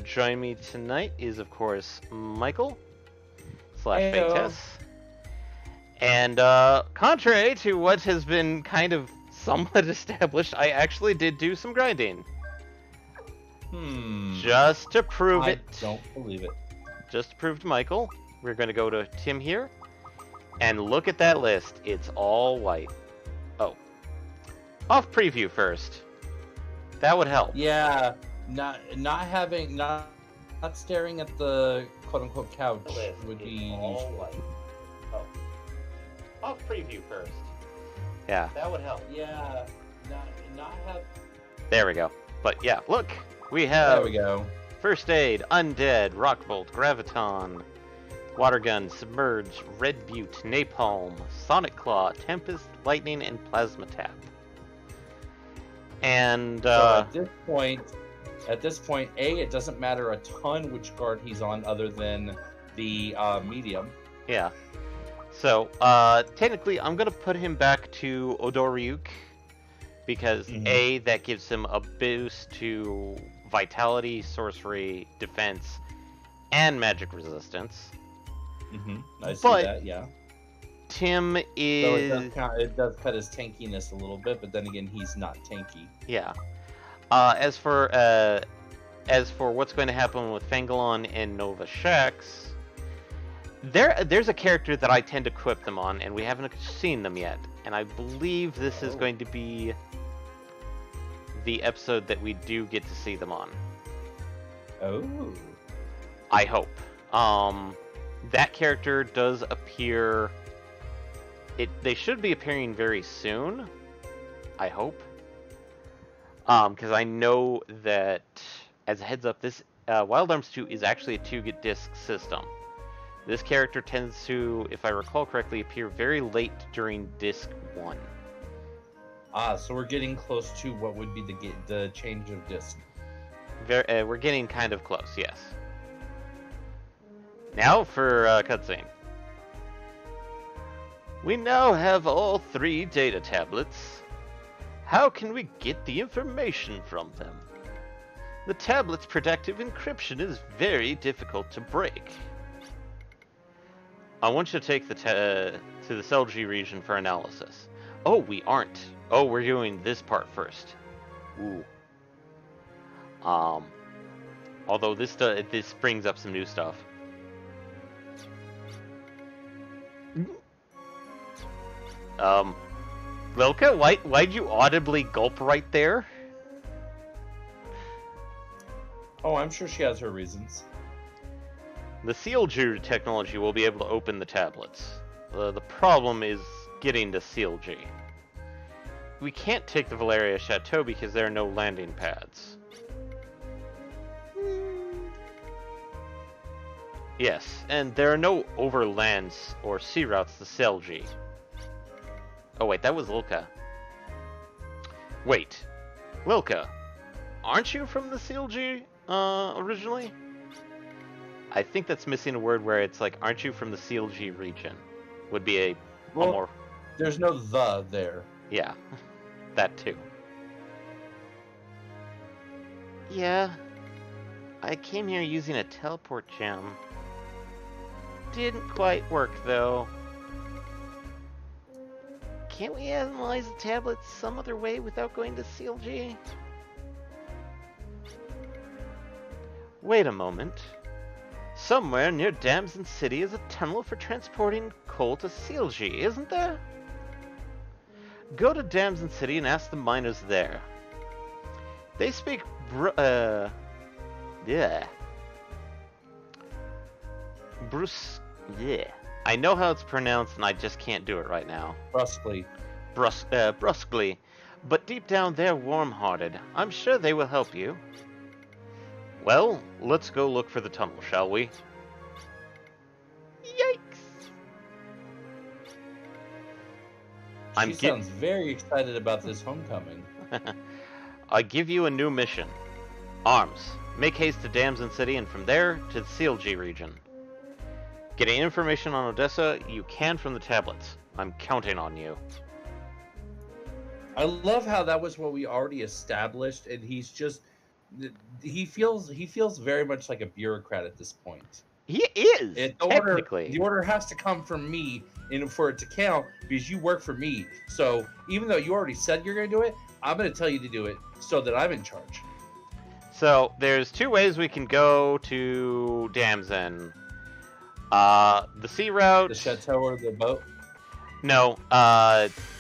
Joining me tonight is, of course, Michael slash Heyo. Fates. And contrary to what has been kind of somewhat established, I actually did do some grinding. Just to prove it. I don't believe it. Just to prove to Michael, we're going to go to Tim here. And look at that list. It's all white. Oh. Off preview first. That would help. Yeah, not staring at the quote unquote couch would be all white. Oh. Off preview first. Yeah. That would help. Yeah, not have. There we go. But yeah, look. We have There we go. First Aid, Undead, Rockbolt, Graviton, Water Gun, Submerge, Red Butte, Napalm, Sonic Claw, Tempest, Lightning, and Plasma Tap. And So at this point, it doesn't matter a ton which guard he's on, other than the medium. yeah. So technically, I'm gonna put him back to Odoryuk because A, that gives him a boost to Vitality, Sorcery, Defense, and Magic Resistance. I see But that. Yeah. Tim So is it does cut his tankiness a little bit, but then again, he's not tanky. yeah. As for what's going to happen with Fengalon and Nova Shax, there's a character that I tend to equip them on, and we haven't seen them yet. And I believe this is going to be the episode that we do get to see them on. Oh. I hope. That character does appear. They should be appearing very soon. I hope. Because I know that, as a heads up, this Wild Arms 2 is actually a 2-disc system. This character tends to, if I recall correctly, appear very late during disc 1. So we're getting close to what would be the change of disc. We're getting kind of close, yes. Now for cutscene. We now have all 3 data tablets. How can we get the information from them? The tablet's protective encryption is very difficult to break. I want you to take to the CLG region for analysis. Oh, we aren't. Oh, we're doing this part first. Ooh. Although this brings up some new stuff. Lilka, why'd you audibly gulp right there? Oh, I'm sure she has her reasons. The CLG technology will be able to open the tablets. The problem is getting to CLG. We can't take the Valeria Chateau because there are no landing pads. Yes, and there are no overlands or sea routes to CLG. Oh wait, that was Lilka. Wait, Lilka, aren't you from the CLG originally? I think that's missing a word where it's like, aren't you from the CLG region? Would be a more... There's no "the" there. Yeah, that too. Yeah, I came here using a teleport gem. Didn't quite work though. Can't we analyze the tablets some other way without going to CLG? Wait a moment. Somewhere near Damson City is a tunnel for transporting coal to CLG, isn't there? Go to Damson City and ask the miners there. They speak I know how it's pronounced and I just can't do it right now. Brusquely. But deep down they're warm-hearted. I'm sure they will help you. Well, let's go look for the tunnel, shall we? Yikes! She sounds very excited about this homecoming. I give you a new mission. Arms. Make haste to Damson City and from there to the CLG region. Getting information on Odessa you can from the tablets. I'm counting on you. I love how that was what we already established, and he's just he feels very much like a bureaucrat at this point. He is, technically. The order has to come from me in for it to count because you work for me. So even though you already said you're going to do it, I'm going to tell you to do it so that I'm in charge. So there's two ways we can go to Damson. The sea route. The chateau or the boat? No,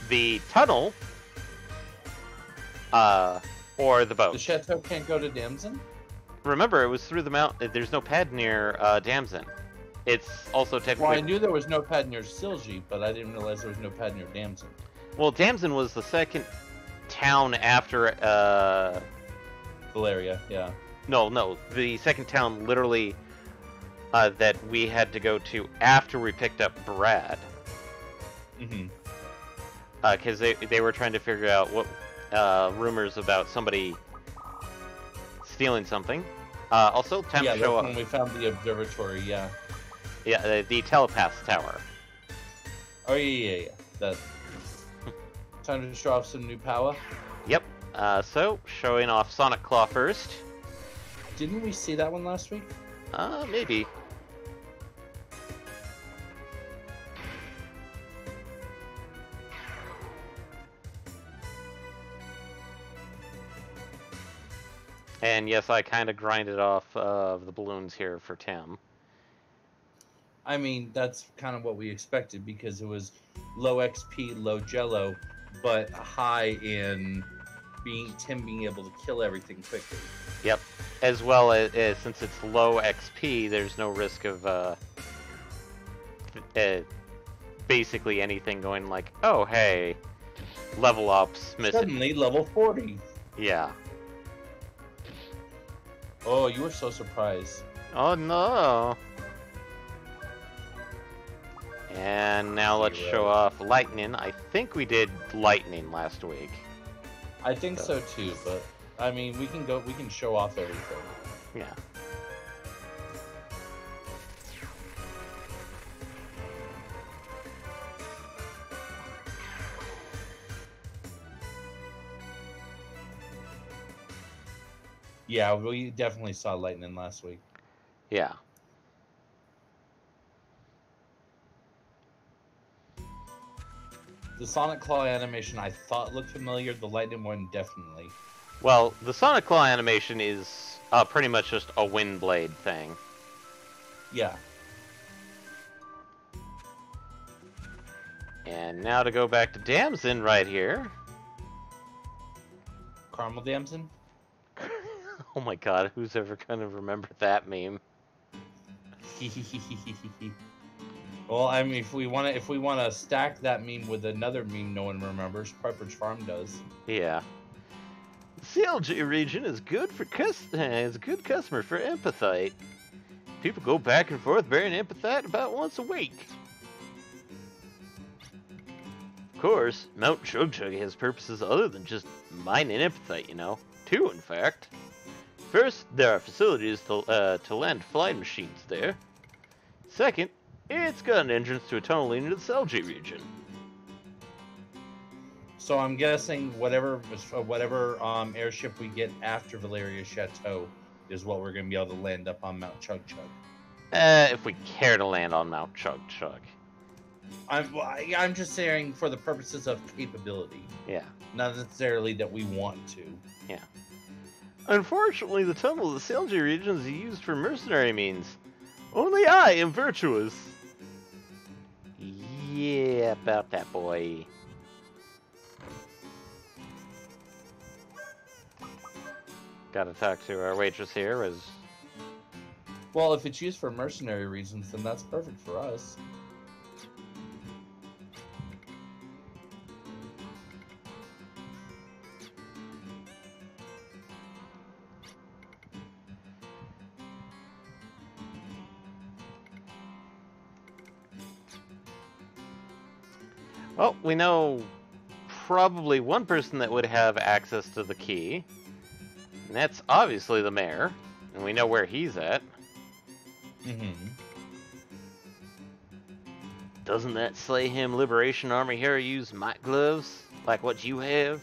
the tunnel. Or the boat. The chateau can't go to Damson? Remember, it was through the mountain. There's no pad near Damson. It's also technically... Well, I knew there was no pad near Silgi, but I didn't realize there was no pad near Damson. Well, Damson was the second town after... Valeria, yeah. No. The second town literally that we had to go to after we picked up Brad. Mm-hmm. Because they were trying to figure out what rumors about somebody stealing something. Also, time to show up. When we found the observatory, yeah. Yeah, the telepath tower. Oh, yeah. That. Time to show off some new power. Yep. So, showing off Sonic Claw first. Didn't we see that one last week? Maybe. And yes, I kind of grinded off of the balloons here for Tim. I mean, that's kind of what we expected because it was low XP, low Jello, but high in Tim being able to kill everything quickly. Yep. As well as since it's low XP, there's no risk of basically anything going like, oh hey, level ups missing. Suddenly level 40. Yeah. Oh, you were so surprised. Oh no. And now let's show off lightning. I think we did lightning last week. I think so too, but I mean, we can show off everything. Yeah. Yeah, we definitely saw lightning last week. Yeah. The Sonic Claw animation I thought looked familiar, the lightning one definitely. Well, the Sonic Claw animation is pretty much just a wind blade thing. Yeah. And now to go back to Damson right here. Caramel Damson? Oh my god, who's ever gonna remember that meme? Well, I mean, if we want to stack that meme with another meme no one remembers, Pepperidge Farm does. Yeah. The CLG region is good for is a good customer for Empathite. People go back and forth bearing Empathite about once a week. Of course, Mount Chug Chug has purposes other than just mining Empathite, you know. Two, in fact. First, there are facilities to land flying machines there. Second, it's got an entrance to a tunnel leading to the CLG region. So I'm guessing whatever airship we get after Valeria Chateau is what we're going to be able to land up on Mount Chug Chug. If we care to land on Mount Chug Chug. I'm just saying for the purposes of capability. Yeah. Not necessarily that we want to. Yeah. Unfortunately, the tunnel of the CLG region is used for mercenary means. Only I am virtuous. Yeah, about that, boy. Gotta talk to our waitress here, as... Well, if it's used for mercenary reasons, then that's perfect for us. Well, we know probably one person that would have access to the key. And that's obviously the mayor. And we know where he's at. Mm-hmm. Doesn't that Slay Him Liberation Army hero use might gloves? Like what you have?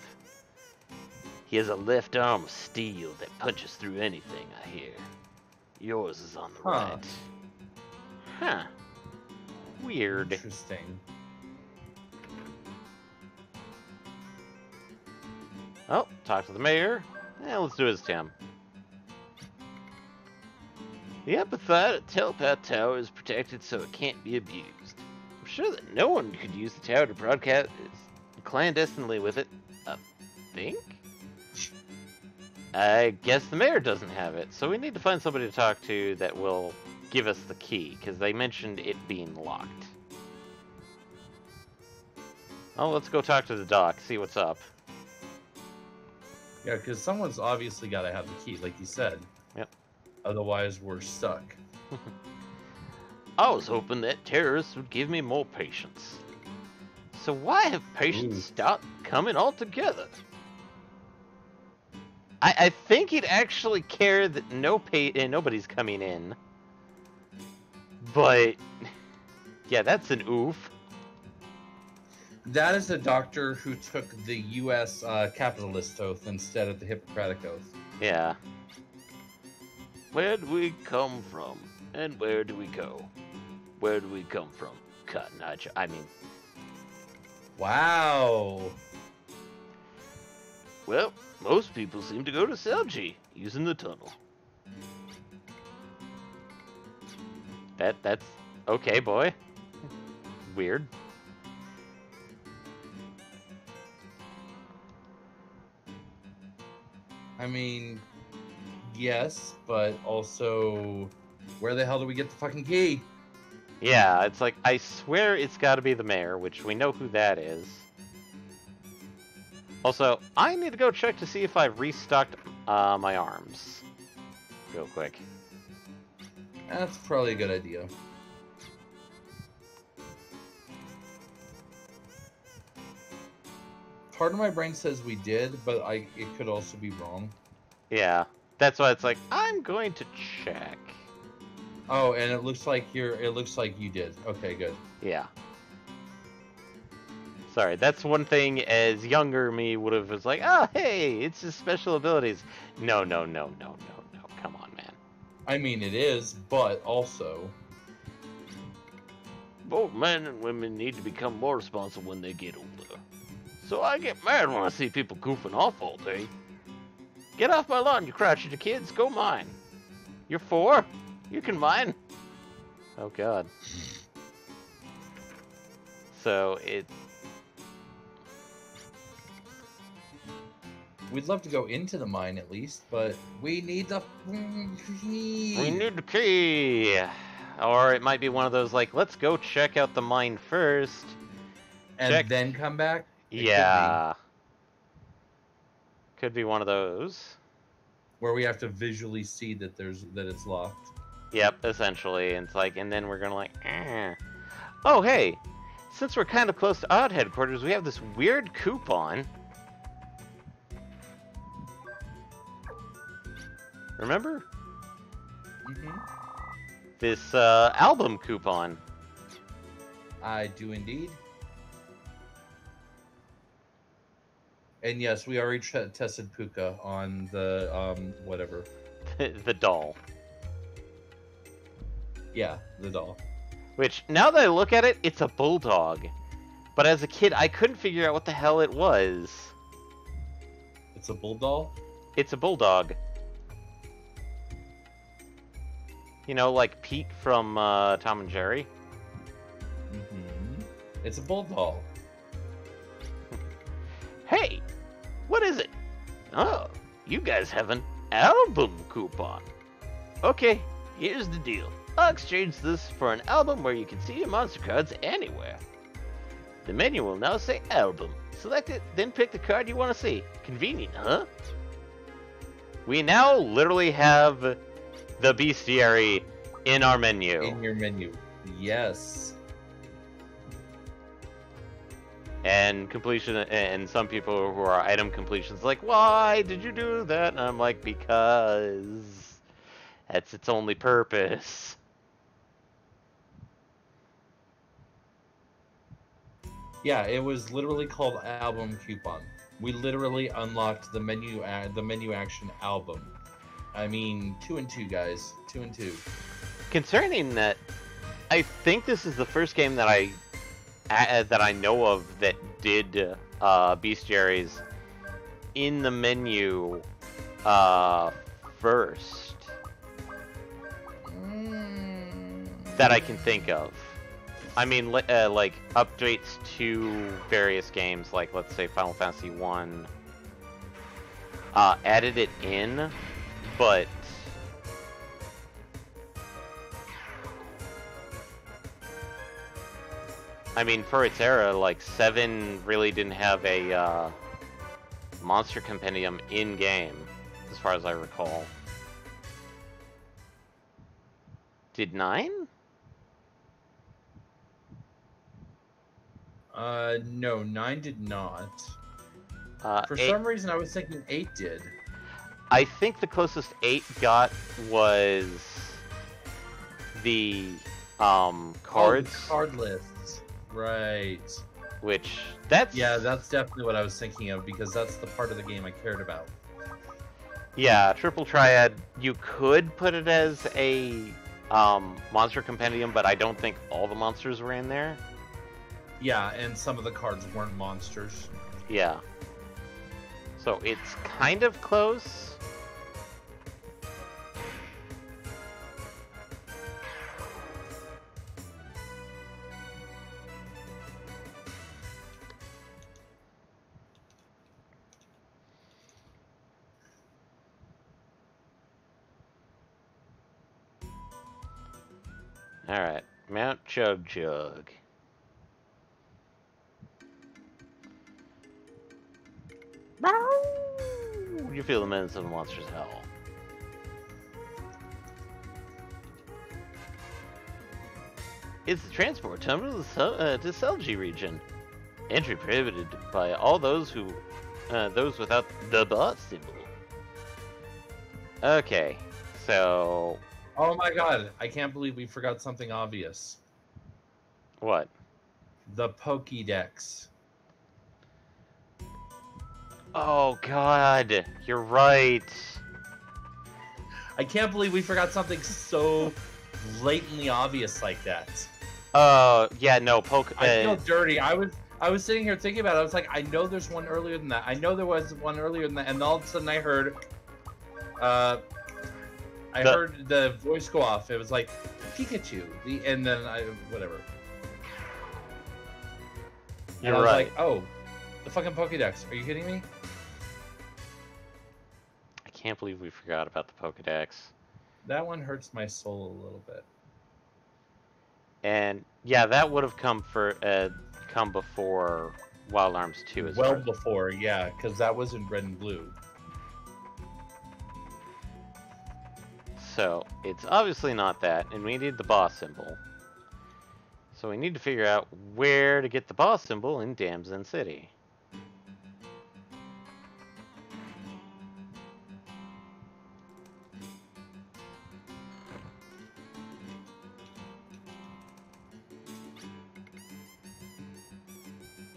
He has a left arm of steel that punches through anything, I hear. Yours is on the Huh. right. Huh. Weird. Interesting. Oh, talk to the mayor. Let's do his Tim. The empathetic telepath tower is protected so it can't be abused. I'm sure that no one could use the tower to broadcast clandestinely with it. I think? I guess the mayor doesn't have it, so we need to find somebody to talk to that will give us the key, because they mentioned it being locked. Oh, let's go talk to the doc, see what's up. Yeah, because someone's obviously got to have the key, like you said. Yep. Otherwise, we're stuck. I was hoping that terrorists would give me more patience. So why have patients stopped coming altogether? I think he'd actually care that nobody's coming in. But, yeah, that's an oof. That is the doctor who took the U.S. Capitalist oath instead of the Hippocratic oath. Yeah. Where do we come from? And where do we go? Where do we come from? Cotton Eye I mean... Wow. Well, most people seem to go to Selji using the tunnel. That's... okay, boy. Weird. I mean, yes, but also, where the hell do we get the fucking key? Yeah, it's like, I swear it's gotta be the mayor, which we know who that is. Also, I need to go check to see if I've restocked my arms. Real quick. That's probably a good idea. Part of my brain says we did, but it could also be wrong. Yeah, that's why it's like, I'm going to check. Oh, and it looks like you did. Okay, good. Yeah. Sorry, that's one thing as younger me would have was like, oh, hey, it's his special abilities. No, come on, man. I mean, it is, but also... Both men and women need to become more responsible when they get older. So I get mad when I see people goofing off all day. Get off my lawn, you crotchety kids. Go mine. You're 4? You can mine. Oh, God. So, it's... We'd love to go into the mine at least, but we need the key. We need the key. Or it might be one of those, like, let's go check out the mine first. And then come back? Yeah. Could be one of those. Where we have to visually see that it's locked. Yep, essentially. And it's like, and then we're gonna like, Oh, hey! Since we're kind of close to Odd headquarters, we have this weird coupon. Remember? Mm-hmm. This album coupon. I do indeed. And yes, we already tested Puka on the whatever. The doll. Yeah, the doll. Which, now that I look at it, it's a bulldog. But as a kid, I couldn't figure out what the hell it was. It's a bulldog? It's a bulldog. You know, like Pete from Tom and Jerry? Mm-hmm. It's a bulldog. Hey! What is it? Oh, you guys have an album coupon. Okay, here's the deal. I'll exchange this for an album where you can see your monster cards anywhere. The menu will now say album. Select it, then pick the card you want to see. Convenient, huh? We now literally have the bestiary in our menu. In your menu. Yes. And completion, and some people who are item completions like, why did you do that? And I'm like, because that's its only purpose. Yeah, it was literally called album coupon. We literally unlocked the menu action album. I mean, 2 and 2, guys. 2 and 2. Concerning that, I think this is the first game that I know of that did bestiaries in the menu first that I can think of. I mean, like updates to various games, like let's say Final Fantasy 1, added it in, but I mean, for its era, like 7 really didn't have a monster compendium in game, as far as I recall. Did 9? No, 9 did not. For 8, some reason, I was thinking 8 did. I think the closest 8 got was the cards. Oh, card lists. Right. Which, that's... Yeah, that's definitely what I was thinking of, because that's the part of the game I cared about. Yeah, Triple Triad, you could put it as a monster compendium, but I don't think all the monsters were in there. Yeah, and some of the cards weren't monsters. Yeah. So it's kind of close. Alright, Mount Chug Jug. You feel the menace of the monster's howl. It's the transport terminal to Selgi region. Entry prohibited by all those without the boss symbol. Okay, so... Oh my god, I can't believe we forgot something obvious. What? The Pokédex. Oh god, you're right. I can't believe we forgot something so blatantly obvious like that. Yeah, no, I feel dirty. I was sitting here thinking about it. I was like, I know there's one earlier than that. I know there was one earlier than that. And all of a sudden I heard, heard the voice go off. It was like, Pikachu. And then whatever. You're and I was right. like, oh, the fucking Pokédex. Are you kidding me? I can't believe we forgot about the Pokédex. That one hurts my soul a little bit. And yeah, that would have come before Wild Arms 2 as Well far. before, yeah, because that was in red and blue. So it's obviously not that, and we need the boss symbol. So we need to figure out where to get the boss symbol in Damson City.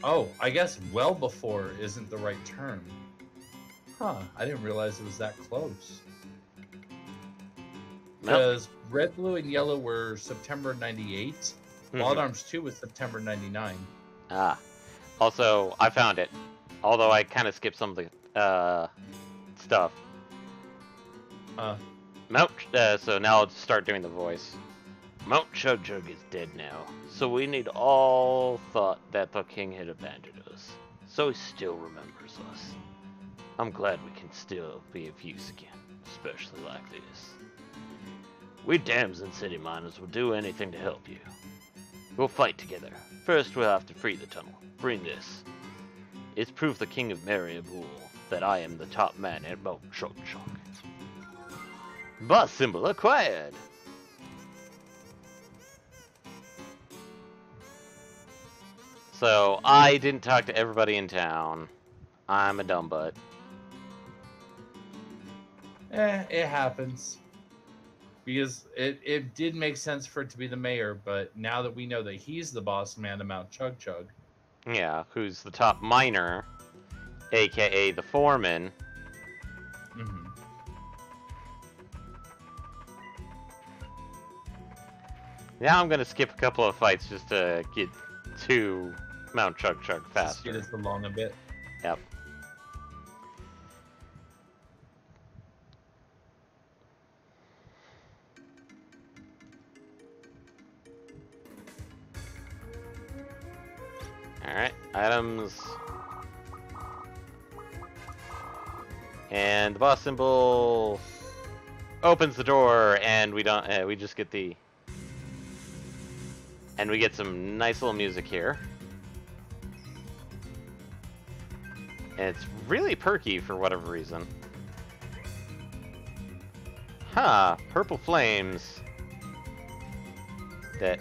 Oh, I guess well before isn't the right term. Huh, I didn't realize it was that close. Because Red, Blue, and Yellow were September 98. Wild Arms 2 was September 99. Ah. Also, I found it. Although I kind of skipped some of the stuff. So now I'll start doing the voice. Mount Chug Jug is dead now, so we need all thought that the king had abandoned us. So he still remembers us. I'm glad we can still be of use again, especially like this. We Damson City miners will do anything to help you. We'll fight together. First we'll have to free the tunnel. Bring this. It's proof the king of Mariabul that I am the top man at Mount Chug Jug. Boss symbol acquired! So, I didn't talk to everybody in town. I'm a dumb butt. It happens. Because it did make sense for it to be the mayor, but now that we know that he's the boss man of Mount Chug Chug. Yeah, who's the top miner aka the foreman. Mm-hmm. Now I'm gonna skip a couple of fights just to get to Mount Chug Chug Just faster. get us along a bit. Yep. Alright, items. And the boss symbol opens the door, and we don't. We just get the. And we get some nice little music here. And it's really perky for whatever reason. Huh, purple flames. That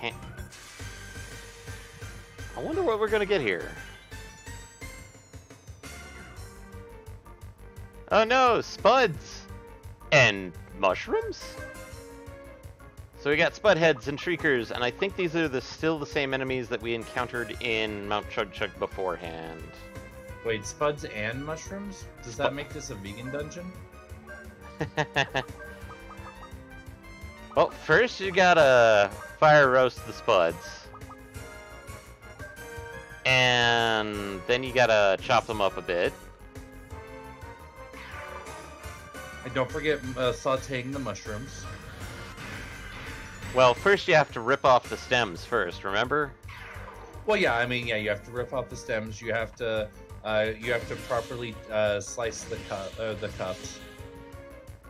can't. I wonder what we're gonna get here. Oh no, spuds! And mushrooms? So we got spud heads and shriekers, and I think these are still the same enemies that we encountered in Mount Chug Chug beforehand. Wait, spuds and mushrooms? Does that make this a vegan dungeon? Well, first you gotta fire roast the spuds. And then you gotta chop them up a bit. And don't forget sauteing the mushrooms. Well, first you have to rip off the stems first, remember? Well, yeah, I mean, yeah, you have to rip off the stems. You have to properly slice the cups.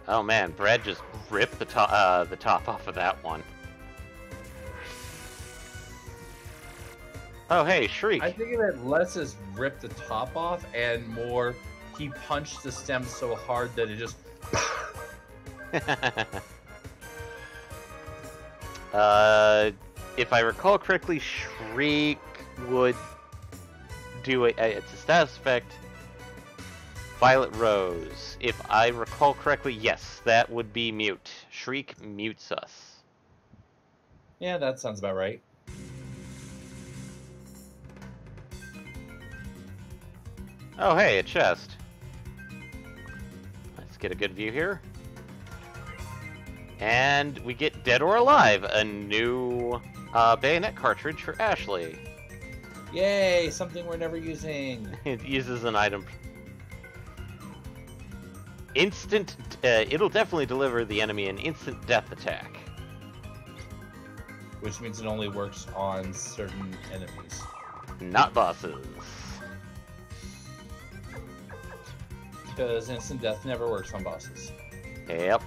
Oh man, Brad just ripped the top off of that one. Oh hey, Shriek. I think of it less as rip the top off and more he punched the stem so hard that it just. If I recall correctly, Shriek would do it's a status effect. Violet Rose. If I recall correctly, yes, that would be mute. Shriek mutes us. Yeah, that sounds about right. Oh, hey, a chest. Let's get a good view here. And we get Dead or Alive, a new bayonet cartridge for Ashley. Yay, something we're never using. It uses an item. Instant, it'll definitely deliver the enemy an instant death attack. Which means it only works on certain enemies. Not bosses. Because instant death never works on bosses. Yep.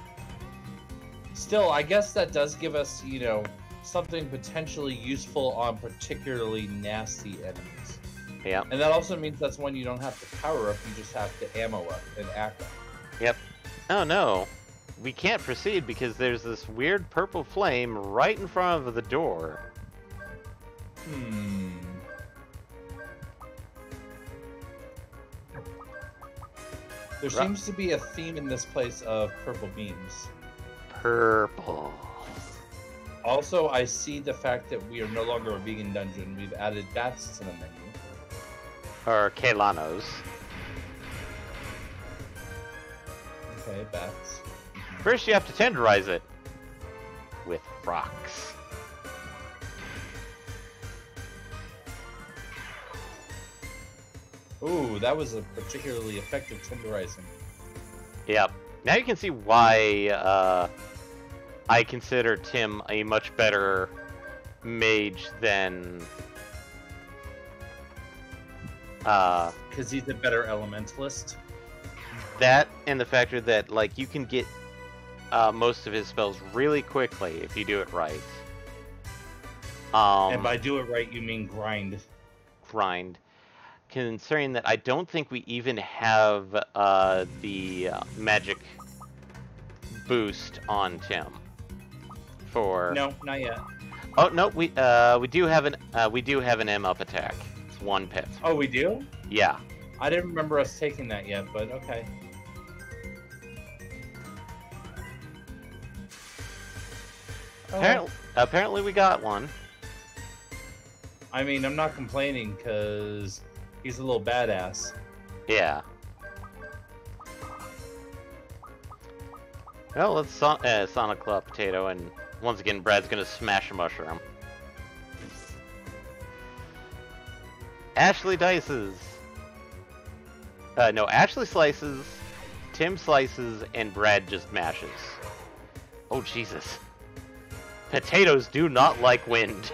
Still, I guess that does give us, you know, something potentially useful on particularly nasty enemies. Yep. And that also means that's when you don't have to power up, you just have to ammo up and act up. Yep. Oh no. We can't proceed because there's this weird purple flame right in front of the door. There seems to be a theme in this place of purple beams. Purple. Also, I see the fact that we are no longer a vegan dungeon. We've added bats to the menu. Or Kelanos. Okay, bats. First you have to tenderize it. With rocks. Ooh, that was a particularly effective tenderizing. Yep. Now you can see why I consider Tim a much better mage than... Because he's a better elementalist. That and the factor that, like, you can get most of his spells really quickly if you do it right. And by do it right, you mean grind. Grind. Considering that I don't think we even have the magic boost on Tim. For No, not yet. oh no, we do have an M up attack. It's 1 pip. Oh, we do? Yeah. I didn't remember us taking that yet, but okay. Apparently we got one. I mean, I'm not complaining because He's a little badass. Yeah. Well, let's Sonic Claw Potato, and once again, Brad's gonna smash a mushroom. Ashley dices. No, Ashley slices, Tim slices, and Brad just mashes. Oh, Jesus. Potatoes do not like wind.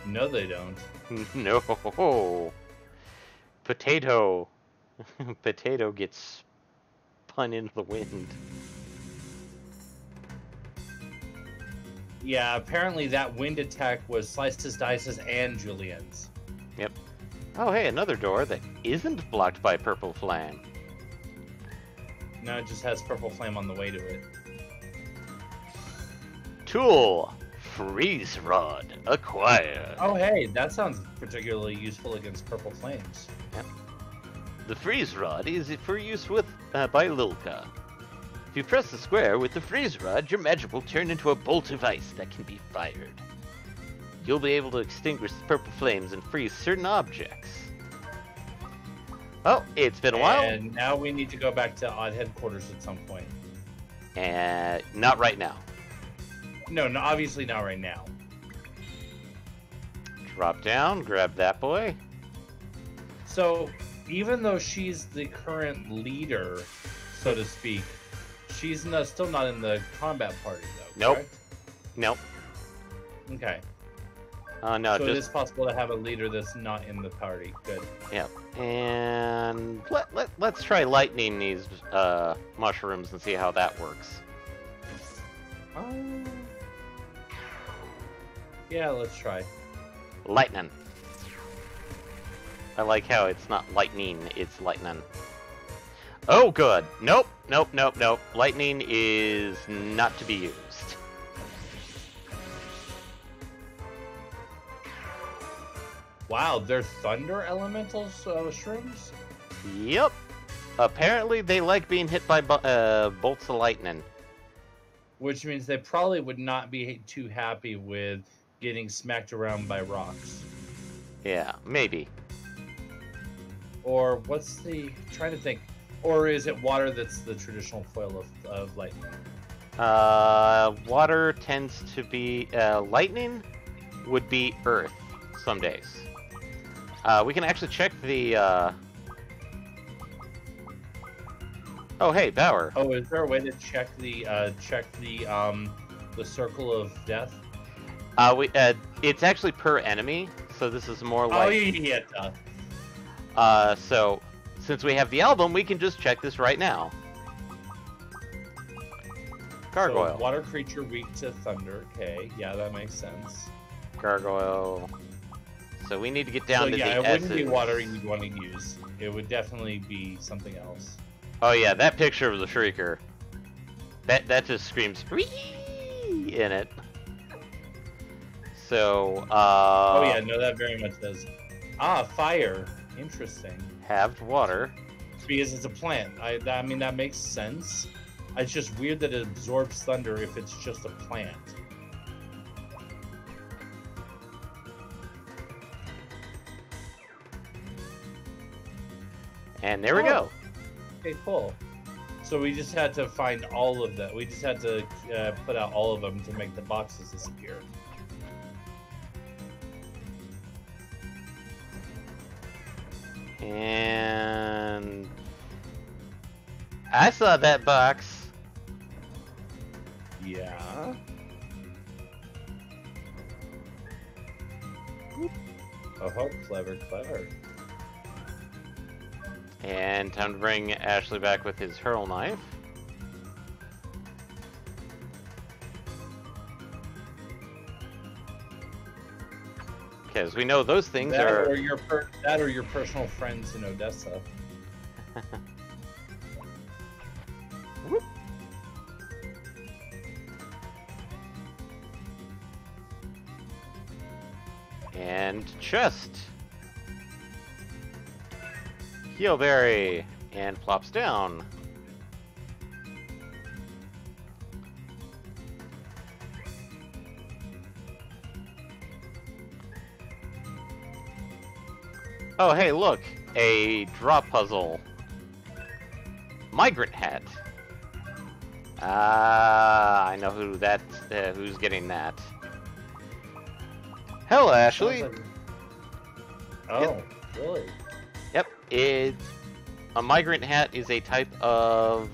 No, they don't. No. Potato. Potato gets spun into the wind. Yeah, apparently that wind attack was Slices, Dices, and Julian's. Yep. Oh, hey, another door that isn't blocked by purple flame. No, it just has purple flame on the way to it. Tool. Freeze Rod. Acquired. Oh, hey, that sounds particularly useful against purple flames. Yep. The Freeze Rod is for use with by Lilka. If you press the square with the Freeze Rod, your magic will turn into a bolt of ice that can be fired. You'll be able to extinguish the purple flames and freeze certain objects. Oh, it's been a while. And now we need to go back to Odd Headquarters at some point. And not right now. No, obviously not right now. Drop down, grab that boy. So, even though she's the current leader, so to speak, she's still not in the combat party, though, Nope. correct? Nope. Okay. No, So just... it is possible to have a leader that's not in the party. Good. Yep. And let's try lightning these mushrooms and see how that works. Yeah, let's try. Lightning. I like how it's not lightning, it's lightning. Oh, good. Nope, nope, nope, nope. Lightning is not to be used. Wow, they're thunder elementals, shrooms? Yep. Apparently they like being hit by bolts of lightning. Which means they probably would not be too happy with getting smacked around by rocks. Yeah, maybe. Or what's the... trying to think. Or is it water that's the traditional foil of lightning? Water tends to be... lightning would be earth some days. We can actually check the... Oh, hey, Bauer. Oh, is there a way to check the circle of death? It's actually per enemy, so this is more like... Oh, yeah. So, since we have the album, we can just check this right now. Gargoyle. So, water creature weak to thunder. Okay, yeah, that makes sense. Gargoyle. So we need to get down to the it S's. wouldn't be water you'd want to use. It would definitely be something else. Oh yeah, that picture of the Shrieker. That just screams "Whee!" in it. So, Oh yeah, no, that very much does. Ah, fire. Interesting. Halved water. Because it's a plant. I mean, that makes sense. It's just weird that it absorbs thunder if it's just a plant. And there we go. Okay, cool. So we just had to find all of them. We just had to put out all of them to make the boxes disappear. And I saw that box. Yeah. Oh, clever, clever. And time to bring Ashley back with his hurl knife. Because we know those things are... Or your personal friends in Odessa. Whoop. And chest. Heelberry. And plops down. Oh, hey, look! A drop puzzle. Migrant hat. Ah, I know who's getting that. Hello, Ashley. Sounds like... Oh, really? Yep, a migrant hat is a type of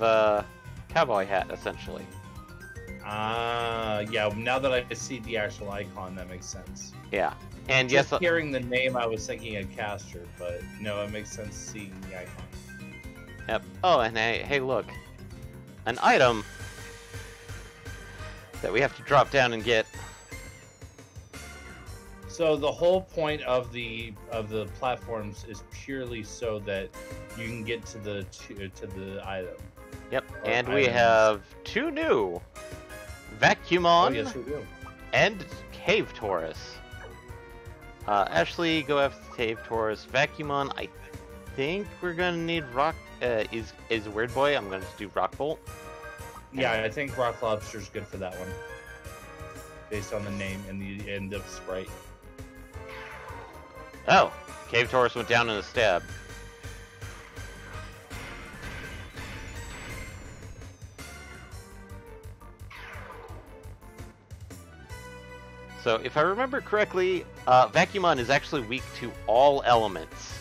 cowboy hat, essentially. Yeah. Now that I see the actual icon, that makes sense. Yeah, and Just yes, hearing the name, I was thinking a caster, but no, it makes sense seeing the icon. yep. Oh, and hey, look, an item that we have to drop down and get. So the whole point of the platforms is purely so that you can get to the item. Yep, Or and we items. have two new Vacuumon Oh yes, we do. and Cave Taurus. Ashley, go after Cave Taurus. Vacuumon, I think we're gonna need Rock. Is Weird Boy? I'm gonna do Rock Bolt. Yeah, I think Rock Lobster's good for that one, based on the name and the sprite. Oh, Cave Taurus went down in a stab. So, if I remember correctly, Vacuumon is actually weak to all elements.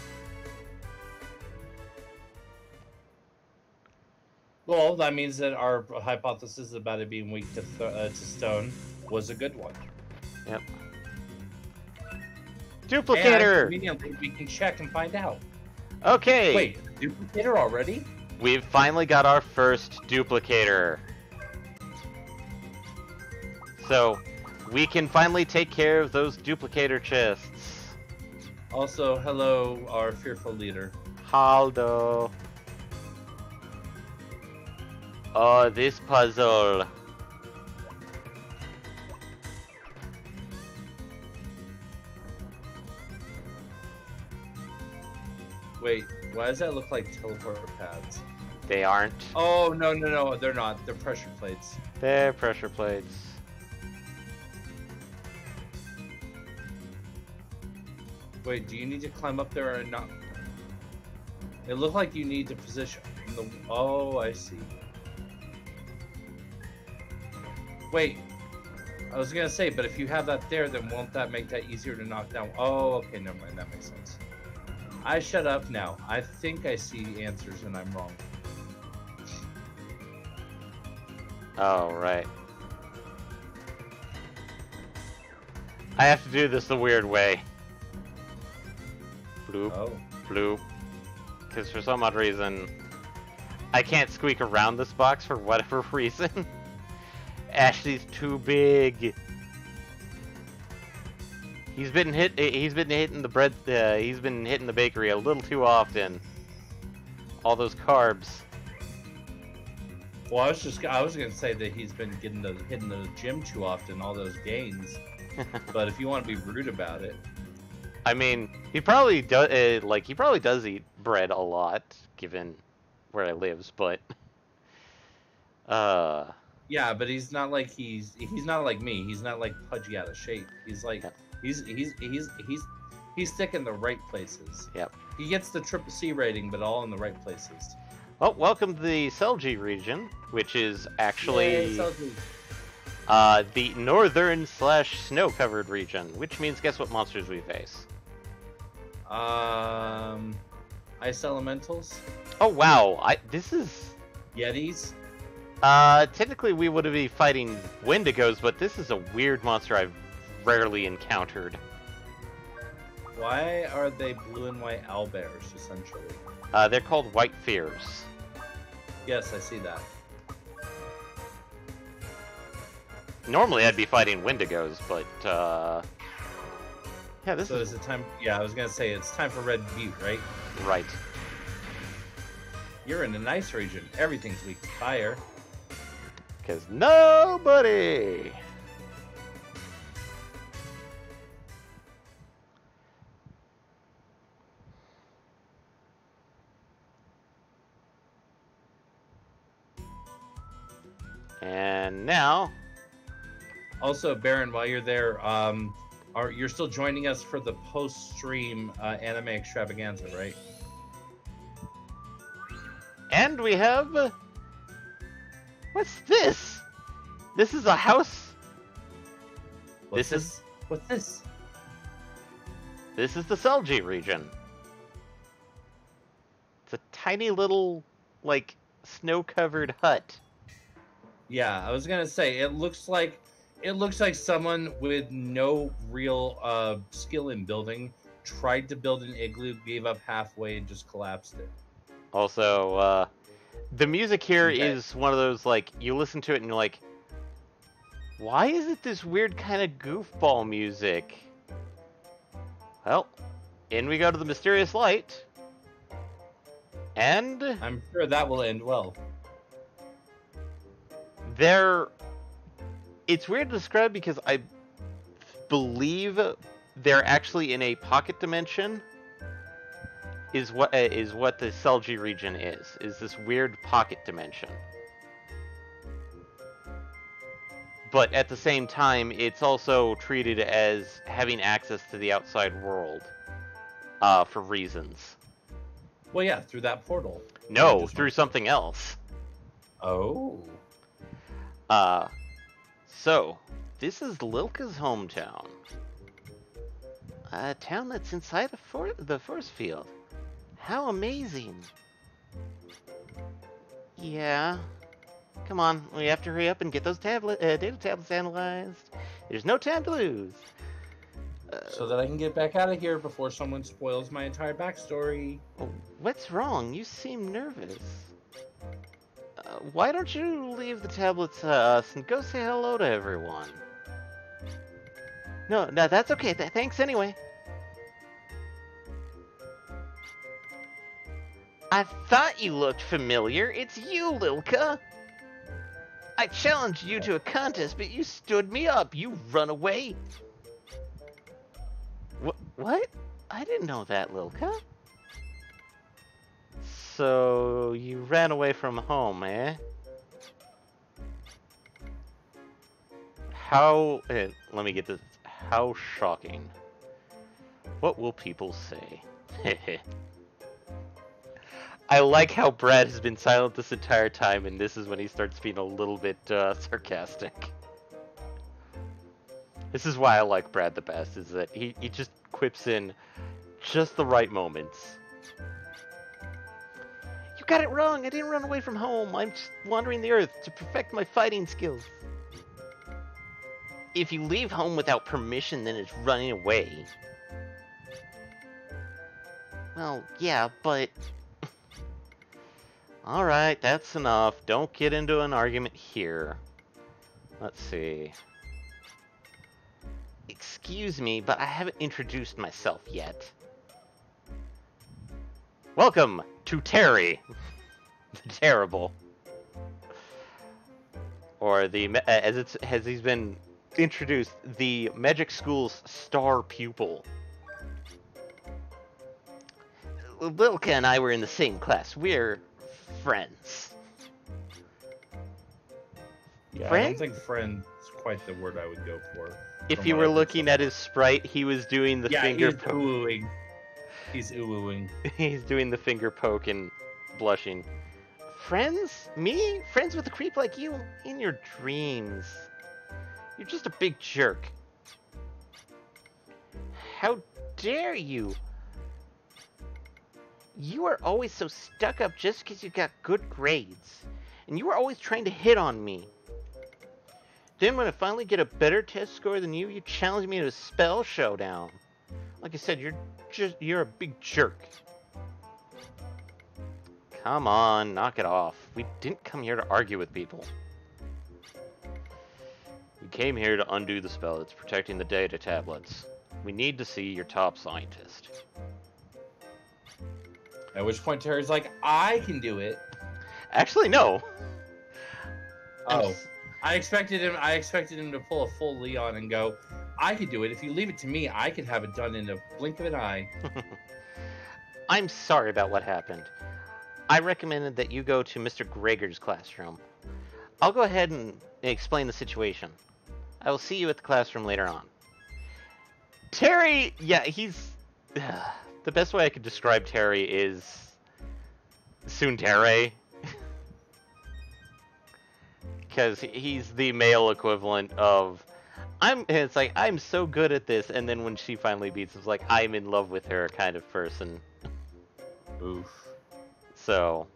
Well, that means that our hypothesis about it being weak to stone was a good one. Yep. And Duplicator! conveniently, we can check and find out. Okay! Wait, duplicator already? We've finally got our first duplicator. So, we can finally take care of those duplicator chests. Also, hello, our fearful leader. Haldo. Oh, this puzzle. Wait, why does that look like teleport pads? They aren't. Oh, no, they're not. They're pressure plates. They're pressure plates. Wait, do you need to climb up there or not? It looked like you need to position the... Oh, I see. Wait, I was gonna say, but if you have that there, then won't that make that easier to knock down? Oh, okay, never mind, that makes sense. I shut up now. I think I see answers and I'm wrong. Oh, right. I have to do this the weird way. Bloop, Oh. bloop. Because for some odd reason, I can't squeak around this box for whatever reason. Ashley's too big. He's been hitting the bread. He's been hitting the bakery a little too often. All those carbs. Well, I was gonna say that he's been hitting the gym too often, all those gains. But if you want to be rude about it, I mean, he probably does. He probably does eat bread a lot, given where he lives. But, yeah, but he's not like he's not like me. He's not like pudgy out of shape. He's like he's thick in the right places. Yep. He gets the triple C rating, but all in the right places. Oh, welcome to the Selgi region, which is actually Yay, Selgi. the northern / snow-covered region. Which means, guess what monsters we face? Ice elementals, Oh wow! This is yetis. technically we would be fighting Wendigos, but this is a weird monster I've rarely encountered. Why are they blue and white owlbears essentially? They're called White Fears. Yes, I see that. Normally I'd be fighting Wendigos, but yeah, this So is is it time? Yeah, I was gonna say it's time for Red Butte, right? right. You're in an ice region. Everything's weak to fire. Because nobody. And now, Also, Baron, while you're there, You're still joining us for the post-stream anime extravaganza, right? And we have... What's this? This is a house... What's this? What's this? This is the Selji region. It's a tiny little, like, snow-covered hut. Yeah, I was gonna say it looks like someone with no real skill in building tried to build an igloo, gave up halfway, and just collapsed it. Also, the music here Okay. is one of those, like, you listen to it and you're like, why is it this weird kind of goofball music? Well, in we go to the mysterious light. And I'm sure that will end well. it's weird to describe because I believe they're actually in a pocket dimension. Is what the Selji region is this weird pocket dimension. But at the same time, it's also treated as having access to the outside world for reasons. Well, yeah, through that portal. No, through something else. Oh. So, this is Lilka's hometown. A town that's inside the force field. How amazing. Yeah. Come on, we have to hurry up and get those data tablets analyzed. There's no time to lose. So that I can get back out of here before someone spoils my entire backstory. Oh, what's wrong? You seem nervous. Why don't you leave the tablets to us and go say hello to everyone? No, that's okay. Thanks anyway. I thought you looked familiar. It's you, Lilka. I challenged you to a contest, but you stood me up. You run away. What? I didn't know that, Lilka. So, you ran away from home, eh? Let me get this. How shocking. What will people say? I like how Brad has been silent this entire time, and this is when he starts being a little bit sarcastic. This is why I like Brad the best, is that he just quips in just the right moments. You got it wrong! I didn't run away from home! I'm just wandering the earth to perfect my fighting skills. If you leave home without permission, then it's running away. Well, yeah, but... Alright, that's enough. Don't get into an argument here. Let's see. Excuse me, but I haven't introduced myself yet. Welcome to Terry. The Terrible. Or the, as he's been introduced, the Magic School's star pupil. Lilka and I were in the same class. We're friends. Yeah, Friend? I don't think friend is quite the word I would go for. If you were looking at his sprite, he was doing the finger poke. Ooh-ooing. He's ooh-ooing. He's doing the finger poke and blushing. Friends? Me? Friends with a creep like you? In your dreams. You're just a big jerk. How dare you? You are always so stuck up just because you got good grades. And you were always trying to hit on me. Then when I finally get a better test score than you, you challenge me to a spell showdown. Like I said, you're a big jerk. Come on, knock it off. We didn't come here to argue with people. We came here to undo the spell that's protecting the data tablets. We need to see your top scientist. At which point Terry's like, I can do it. Actually, no. Oh. I expected him to pull a full Leon and go, I could do it. If you leave it to me, I could have it done in a blink of an eye. I'm sorry about what happened. I recommended that you go to Mr. Gregor's classroom. I'll go ahead and explain the situation. I will see you at the classroom later on. Terry, yeah, he's... the best way I could describe Terry is... tsundere. Because he's the male equivalent of... It's like, I'm so good at this, and then when she finally beats, it's like, I'm in love with her kind of person. Oof. So...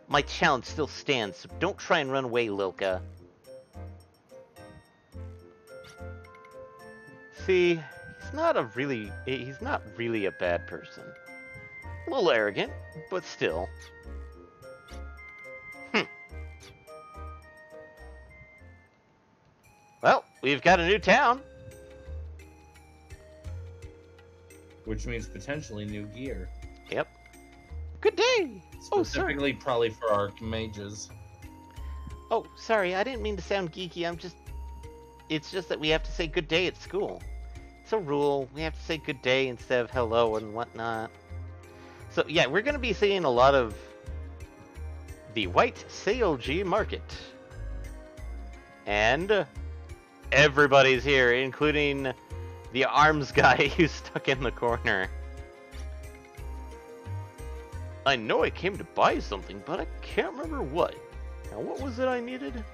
my challenge still stands, so don't try and run away, Lilka. See, he's not really a bad person. A little arrogant, but still. Well, we've got a new town. Which means potentially new gear. Yep. Good day! Specifically, probably for our mages. Oh, sorry, I didn't mean to sound geeky, it's just that we have to say good day at school. It's a rule, we have to say good day instead of hello and whatnot. So yeah, we're gonna be seeing a lot of the White FRG market. And everybody's here, including the arms guy who's stuck in the corner. I know I came to buy something, but I can't remember what. Now, what was it I needed?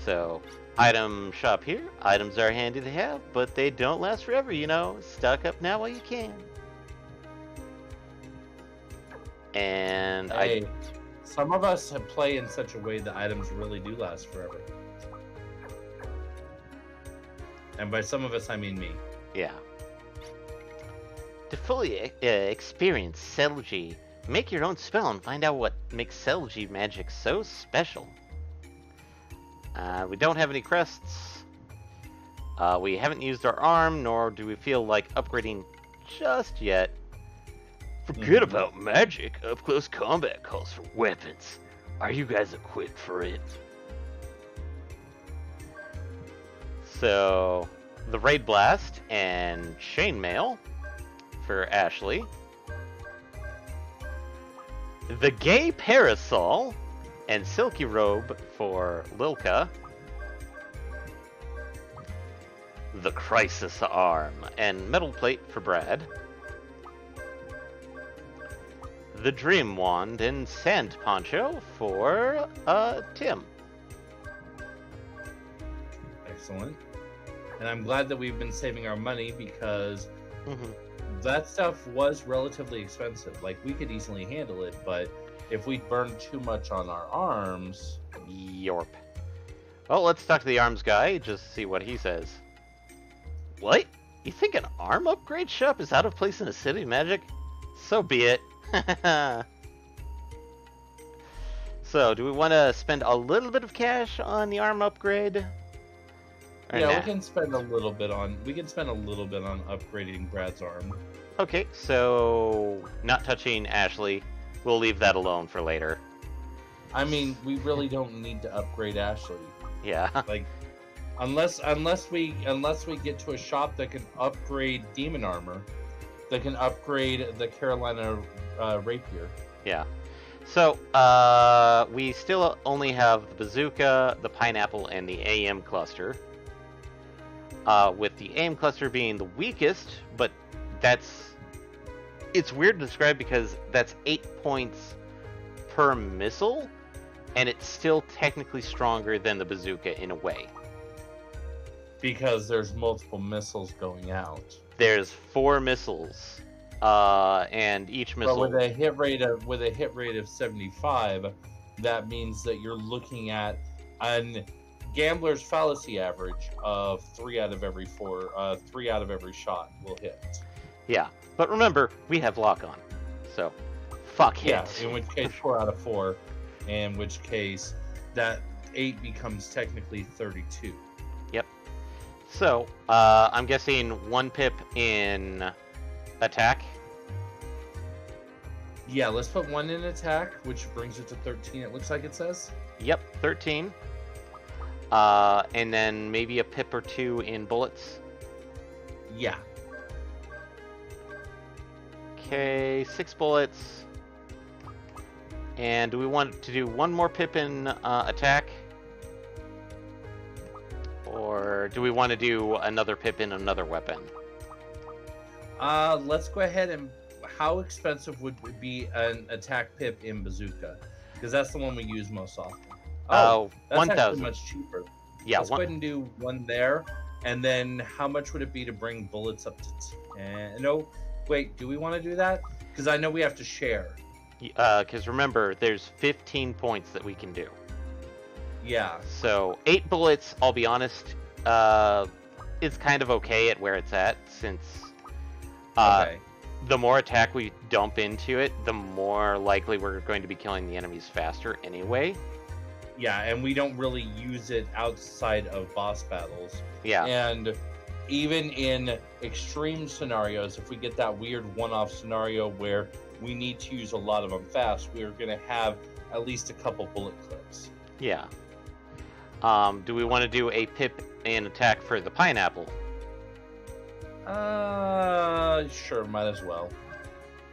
So, item shop here. Items are handy to have, but they don't last forever, you know. Stock up now while you can. And hey, some of us play in such a way that items really do last forever. And by some of us, I mean me. Yeah. To fully experience FRG, make your own spell and find out what makes FRG magic so special. We don't have any crests. We haven't used our arm, nor do we feel like upgrading just yet. Forget about magic. Up-close combat calls for weapons. Are you guys equipped for it? So, the Raid Blast and Chainmail for Ashley. The Gay Parasol and Silky Robe for Lilka. The Crisis Arm and Metal Plate for Brad. The Dream Wand and Sand Poncho for Tim. Excellent. And I'm glad that we've been saving our money because that stuff was relatively expensive. Like, we could easily handle it, but if we burn too much on our arms... Yorp. Well, let's talk to the arms guy, just to see what he says. What? You think an arm upgrade shop is out of place in a city of magic? So be it. So, do we want to spend a little bit of cash on the arm upgrade? Yeah, we can spend a little bit on upgrading Brad's arm. Okay, so not touching Ashley. We'll leave that alone for later. I mean, we really don't need to upgrade Ashley. Yeah. Like, unless we get to a shop that can upgrade demon armor, that can upgrade the Carolina rapier. Yeah. So, we still only have the bazooka, the pineapple, and the AM cluster. With the AM cluster being the weakest, but it's weird to describe because that's 8 points per missile, and it's still technically stronger than the bazooka in a way. Because there's multiple missiles going out. There's 4 missiles, and each missile. But with a hit rate of 75, that means that you're looking at an gambler's fallacy average of 3 out of every shot will hit. Yeah, but remember, we have lock on, so fuck hit. Yeah, in which case 4 out of 4, in which case that 8 becomes technically 32. Yep. So, I'm guessing 1 pip in attack. Yeah, let's put 1 in attack, which brings it to 13, it looks like it says. Yep, 13. And then maybe a pip or 2 in bullets. Yeah. Okay, 6 bullets. And do we want to do 1 more pip in attack? Or Or do we want to do another pip in another weapon? Let's go ahead and... How expensive would it be an attack pip in bazooka? Because that's the one we use most often. Oh, that's 1,000. actually much cheaper. Yeah, Let's go ahead and do one there. And then how much would it be to bring bullets up to 10? No, wait, do we want to do that? Because I know we have to share. Because remember, there's 15 points that we can do. Yeah. So 8 bullets, I'll be honest, is kind of okay at where it's at, since Okay. the more attack we dump into it, the more likely we're going to be killing the enemies faster anyway. Yeah, and we don't really use it outside of boss battles. Yeah. And even in extreme scenarios, if we get that weird one-off scenario where we need to use a lot of them fast, we're going to have at least a couple bullet clips. Yeah. Do we want to do a pip and attack for the pineapple? Sure, might as well.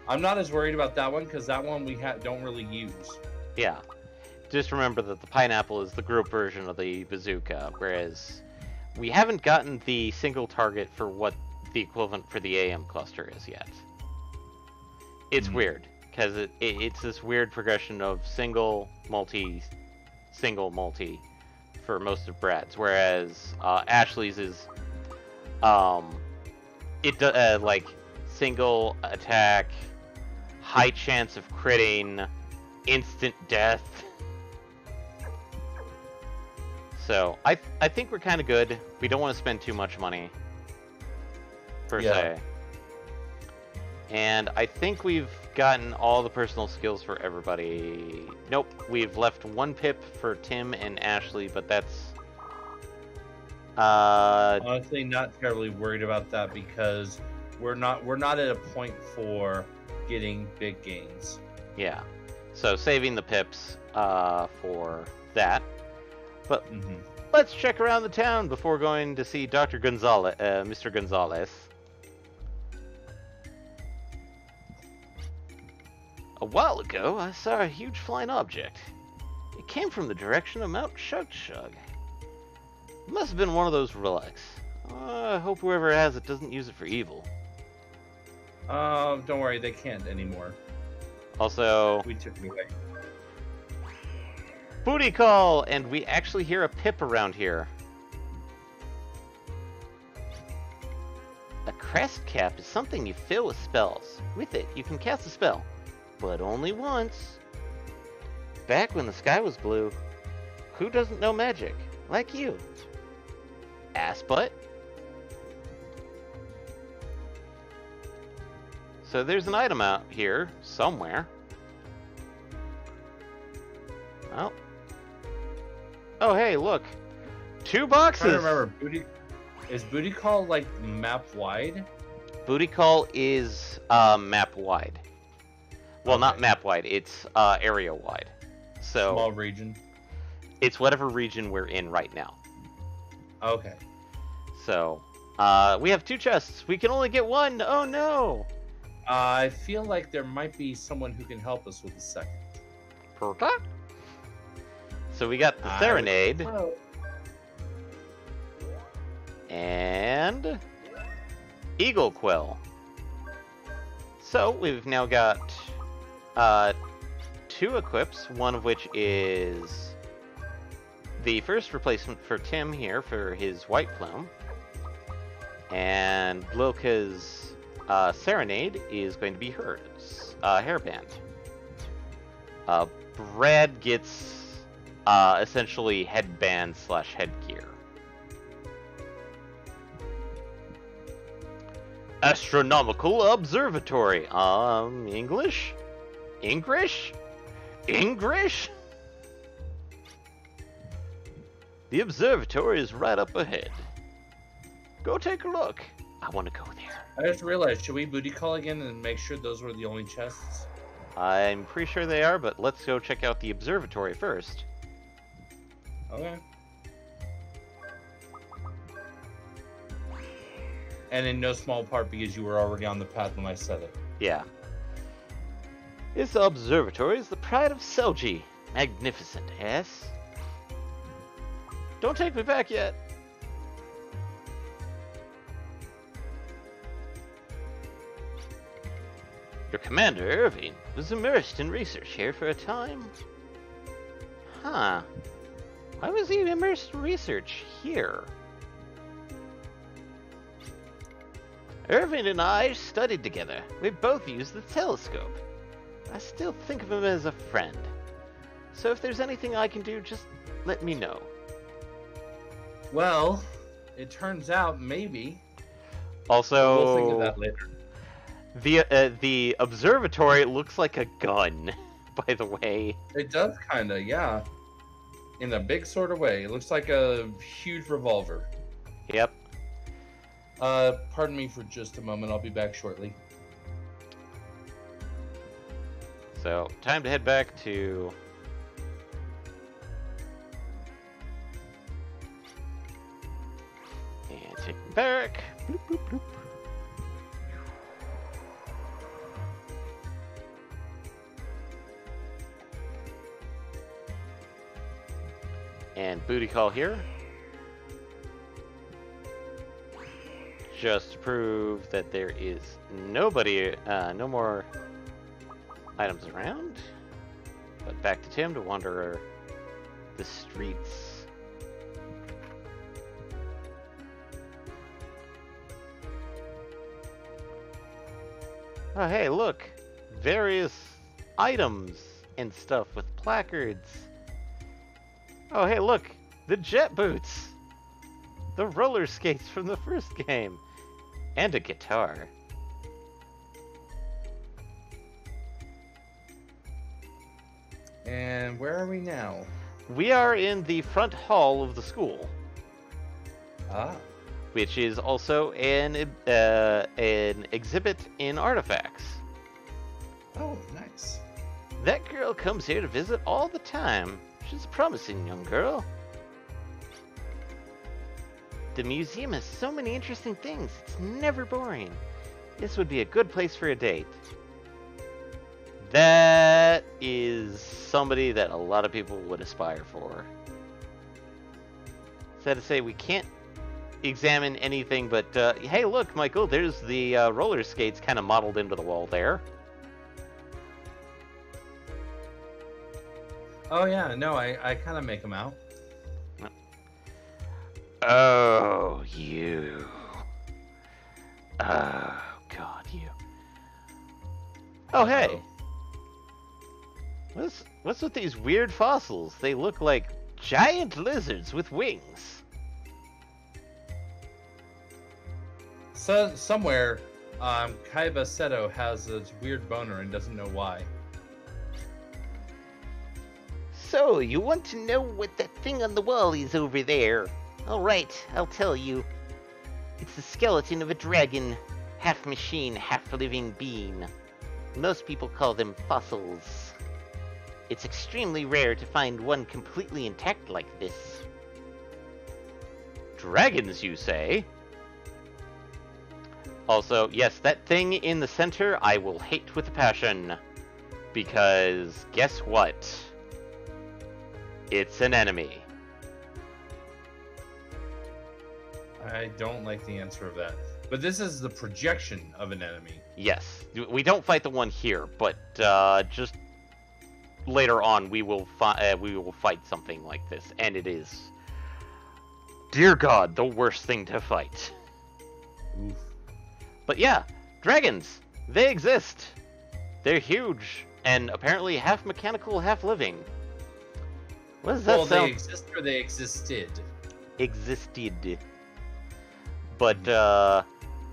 I'm not as worried about that one because that one we don't really use. Yeah. Just remember that the pineapple is the group version of the bazooka, whereas we haven't gotten the single target for what the equivalent for the AM cluster is yet. It's weird, because it's this weird progression of single, multi, single, multi for most of Brad's, whereas Ashley's is like single attack, high chance of critting, instant death. So I think we're kind of good. We don't want to spend too much money per se. And I think we've gotten all the personal skills for everybody. Nope, we've left one pip for Tim and Ashley, but that's honestly not terribly worried about that because we're not at a point for getting big gains. Yeah. So saving the pips for that. But let's check around the town before going to see Dr. Gonzalez, Mr. Gonzalez. A while ago, I saw a huge flying object. It came from the direction of Mount Shug. It must have been one of those relics. I hope whoever has it doesn't use it for evil. Don't worry, they can't anymore. Also, We took it away. booty call! And we actually hear a pip around here. A crest cap is something you fill with spells. With it, you can cast a spell, but only once. Back when the sky was blue, who doesn't know magic? Like you. Ass butt. So there's an item out here, somewhere. Oh. Oh, hey, look. 2 boxes! I remember, is booty call like map wide? Booty call is map wide. Well, Okay. not map wide, it's area wide. So Small region. it's whatever region we're in right now. Okay. So we have 2 chests. We can only get 1. Oh no! I feel like there might be someone who can help us with the second. Perka? So we got the Serenade and Eagle Quill. So we've now got 2 equips, one of which is the first replacement for Tim here for his white plume. And Lilka's Serenade is going to be hers hairband. Brad gets essentially headband / headgear. Astronomical Observatory. English? Ingrish? Ingrish? The observatory is right up ahead. Go take a look. I want to go there. I just realized, should we booty call again and make sure those were the only chests? I'm pretty sure they are, but let's go check out the observatory first. Okay. And in no small part because you were already on the path when I said it. Yeah. This observatory is the pride of Selji. Magnificent, yes? Don't take me back yet. Your commander, Irving, was immersed in research here for a time. Huh. Why was he immersed in research here? Irving and I studied together. We both used the telescope. I still think of him as a friend. So if there's anything I can do, just let me know. Well, it turns out maybe. Also, We'll think of that later. The observatory looks like a gun, by the way. It does kind of, yeah. In a big sort of way. It looks like a huge revolver. Yep. Pardon me for just a moment. I'll be back shortly. So, time to head back to... And take them back. Bloop, bloop, bloop. And booty call here. Just to prove that there is nobody, no more items around. But back to Tim to wander the streets. Oh, hey, look! Various items and stuff with placards. Oh, hey, look! The jet boots! The roller skates from the first game! And a guitar. And where are we now? We are in the front hall of the school, Ah. which is also an exhibit in artifacts. Oh, nice. That girl comes here to visit all the time. She's a promising young girl. The museum has so many interesting things. It's never boring. This would be a good place for a date. That is somebody that a lot of people would aspire for. Sad to say, we can't examine anything, but hey, look, Michael, there's the roller skates kind of modeled into the wall there. Oh, yeah, no, I kind of make them out. Oh, you. Oh, God, you. Oh, hey. What's with these weird fossils? They look like giant lizards with wings. So, somewhere, Kaiba Seto has this weird boner and doesn't know why. So, you want to know what that thing on the wall is over there? Alright, I'll tell you. It's the skeleton of a dragon. Half machine, half living being. Most people call them fossils. It's extremely rare to find one completely intact like this. Dragons, you say? Also, yes, that thing in the center I will hate with a passion. Because, guess what? It's an enemy. I don't like the answer of that. But this is the projection of an enemy. Yes, we don't fight the one here, but just later on we will fight something like this, and it is, dear God, the worst thing to fight. Oof. But yeah, dragons, they exist. They're huge, and apparently half mechanical, half living. What does that Well, sound? they exist or they existed. Existed. But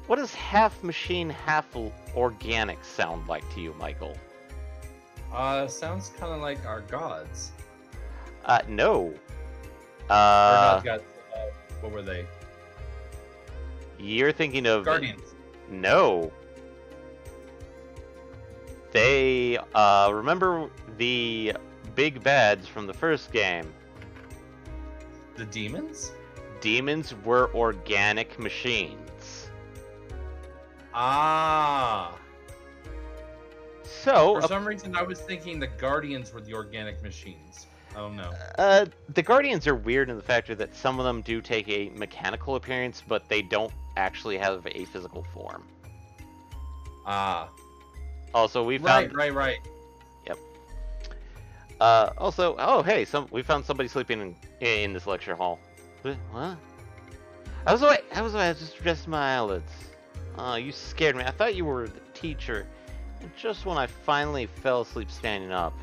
what does half machine, half organic sound like to you, Michael? Sounds kind of like our gods. No. Or not gods. What were they? You're thinking of Guardians. No. They remember the big bads from the first game. The demons? Demons were organic machines. Ah. So, For some reason, I was thinking the Guardians were the organic machines. I don't know. the Guardians are weird in the factor that some of them do take a mechanical appearance, but they don't actually have a physical form. Ah. Also, we found... Right. Yep. Also, oh, hey, we found somebody sleeping in this lecture hall. What? I was just dressed my eyelids. Oh, you scared me. I thought you were the teacher. And just when I finally fell asleep standing up.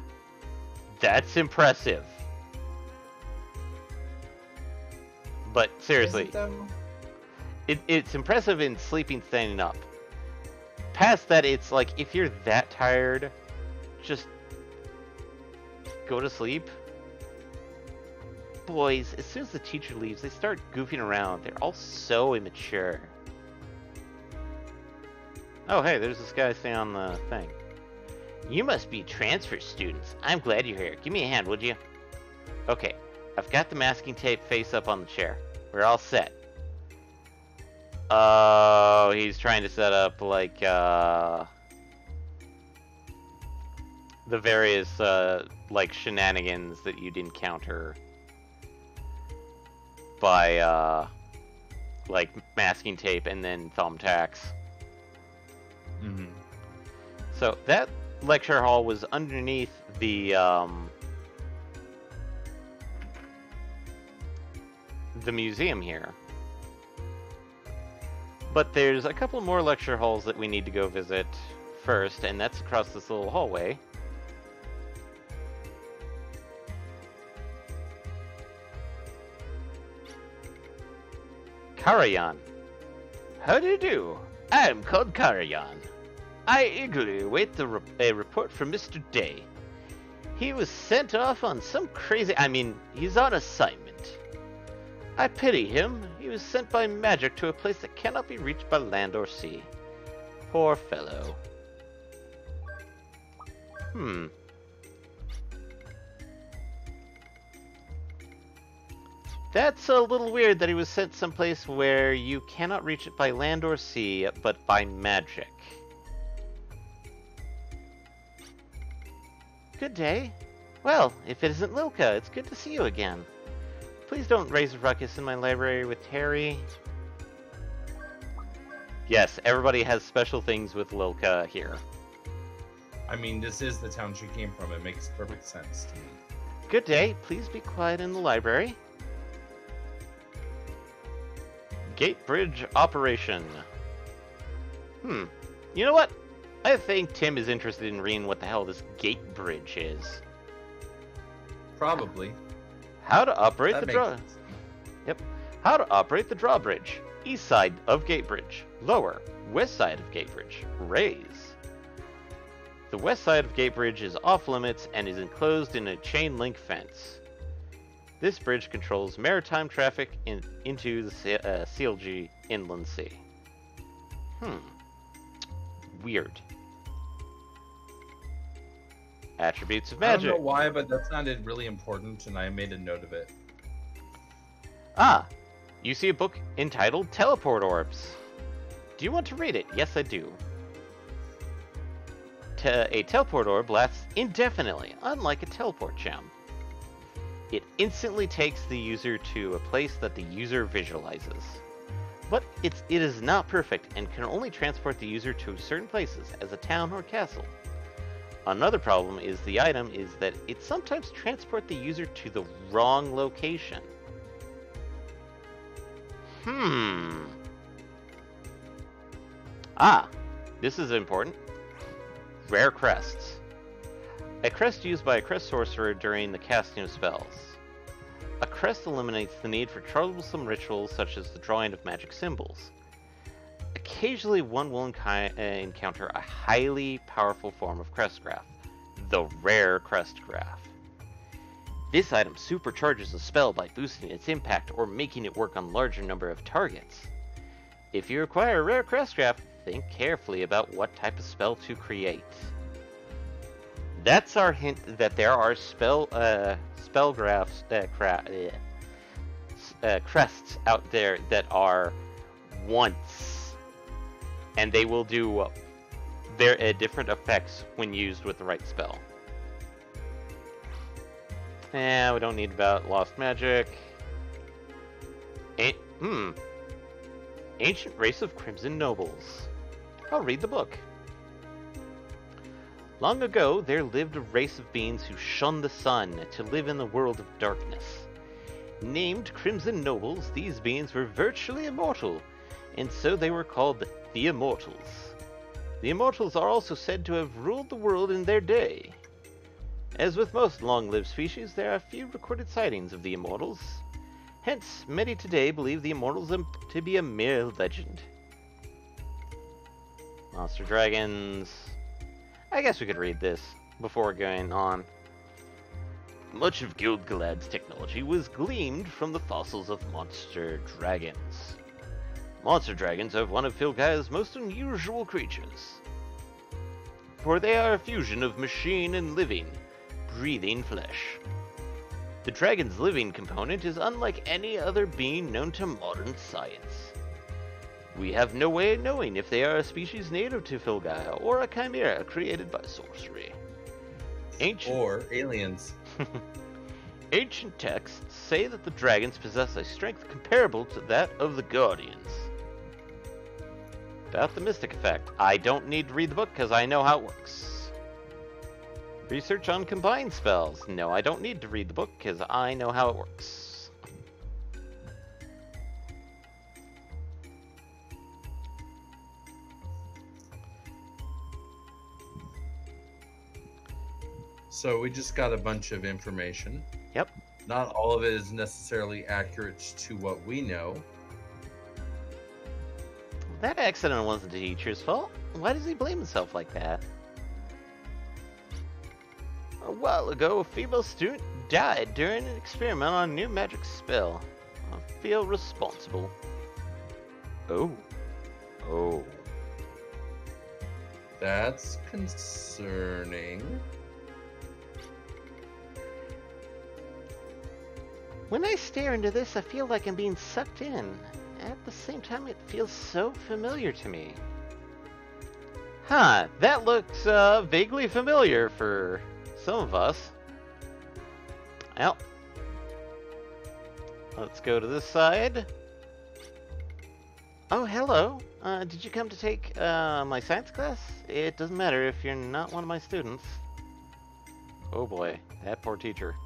That's impressive. But seriously, it's impressive in sleeping standing up. Past that, it's like, if you're that tired, just go to sleep. Boys, as soon as the teacher leaves, they start goofing around. They're all so immature. Oh, hey, there's this guy staying on the thing. You must be transfer students. I'm glad you're here. Give me a hand, would you? Okay, I've got the masking tape face up on the chair. We're all set. Oh, he's trying to set up, like, the various, like, shenanigans that you'd encounter by, like, masking tape and then thumbtacks. Mm-hmm. So, that lecture hall was underneath the museum here. But there's a couple more lecture halls that we need to go visit first, and that's across this little hallway. Karayan. How do you do? I'm called Karayan. I eagerly await a report from Mr. Day. He was sent off on some crazy... he's on assignment. I pity him. He was sent by magic to a place that cannot be reached by land or sea. Poor fellow. That's a little weird that he was sent someplace where you cannot reach it by land or sea, but by magic. Good day. Well, if it isn't Lilka, it's good to see you again. Please don't raise a ruckus in my library with Terry. Yes, everybody has special things with Lilka here. I mean, this is the town she came from. It makes perfect sense to me. Good day. Please be quiet in the library. Gate bridge operation. You know what? I think Tim is interested in reading what the hell this gate bridge is. Probably. How to operate the How to operate the drawbridge. East side of gate bridge. Lower. West side of gate bridge. Raise. The west side of gate bridge is off limits and is enclosed in a chain link fence. This bridge controls maritime traffic into the CLG Inland Sea. Weird. Attributes of magic. I don't know why, but that sounded really important, and I made a note of it. Ah, you see a book entitled Teleport Orbs. Do you want to read it? Yes, I do. A teleport orb lasts indefinitely, unlike a teleport gem. It instantly takes the user to a place that the user visualizes. But it is not perfect and can only transport the user to certain places, as a town or castle. Another problem is the item is that it sometimes transports the user to the wrong location. Ah, this is important. Rare Crests. A crest used by a crest sorcerer during the casting of spells. A crest eliminates the need for troublesome rituals such as the drawing of magic symbols. Occasionally, one will encounter a highly powerful form of crest graph, the Rare Crest Graph. This item supercharges a spell by boosting its impact or making it work on a larger number of targets. If you acquire a Rare Crest Graph, think carefully about what type of spell to create. That's our hint that there are spell graphs, crests out there that are once, and they will do different effects when used with the right spell. We don't need about lost magic. Ancient race of Crimson Nobles. I'll read the book. Long ago, there lived a race of beings who shunned the sun to live in the world of darkness. Named Crimson Nobles, these beings were virtually immortal, and so they were called the Immortals. The Immortals are also said to have ruled the world in their day. As with most long-lived species, there are few recorded sightings of the Immortals. Hence, many today believe the Immortals to be a mere legend. Monster Dragons... I guess we could read this before going on. Much of Gilgalad's technology was gleaned from the fossils of monster dragons. Monster dragons are one of Filgaia's most unusual creatures, for they are a fusion of machine and living, breathing flesh. The dragon's living component is unlike any other being known to modern science. We have no way of knowing if they are a species native to Filgaia or a chimera created by sorcery. Or aliens. Ancient texts say that the dragons possess a strength comparable to that of the Guardians. About the Mystic Effect. I don't need to read the book because I know how it works. Research on combined spells. No, I don't need to read the book because I know how it works. So we just got a bunch of information. Yep. Not all of it is necessarily accurate to what we know. That accident wasn't the teacher's fault. Why does he blame himself like that? A while ago, a female student died during an experiment on a new magic spell. I feel responsible. Oh. Oh. That's concerning. When I stare into this, I feel like I'm being sucked in. At the same time, it feels so familiar to me. Huh, that looks vaguely familiar for some of us. Well, let's go to this side. Oh, hello. Did you come to take my science class? It doesn't matter if you're not one of my students. Oh boy, that poor teacher.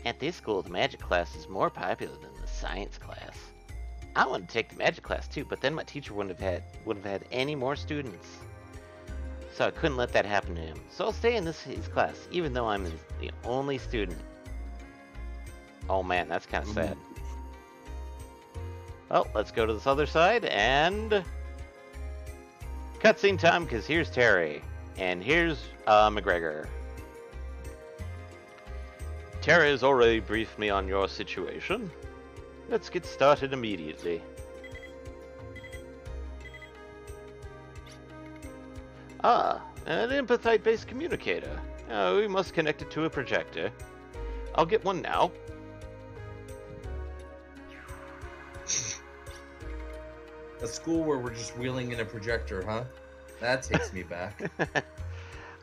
At this school, the magic class is more popular than the science class. I wanted to take the magic class too, but then my teacher wouldn't have had any more students. So I couldn't let that happen to him. So I'll stay in his class, even though I'm the only student. Oh man, that's kind of sad. Well, let's go to this other side, and... cutscene time, because here's Terry. And here's McGregor. Terry has already briefed me on your situation. Let's get started immediately. Ah, an empathite-based communicator. We must connect it to a projector. I'll get one now. A school where we're just wheeling in a projector, huh? That takes me back.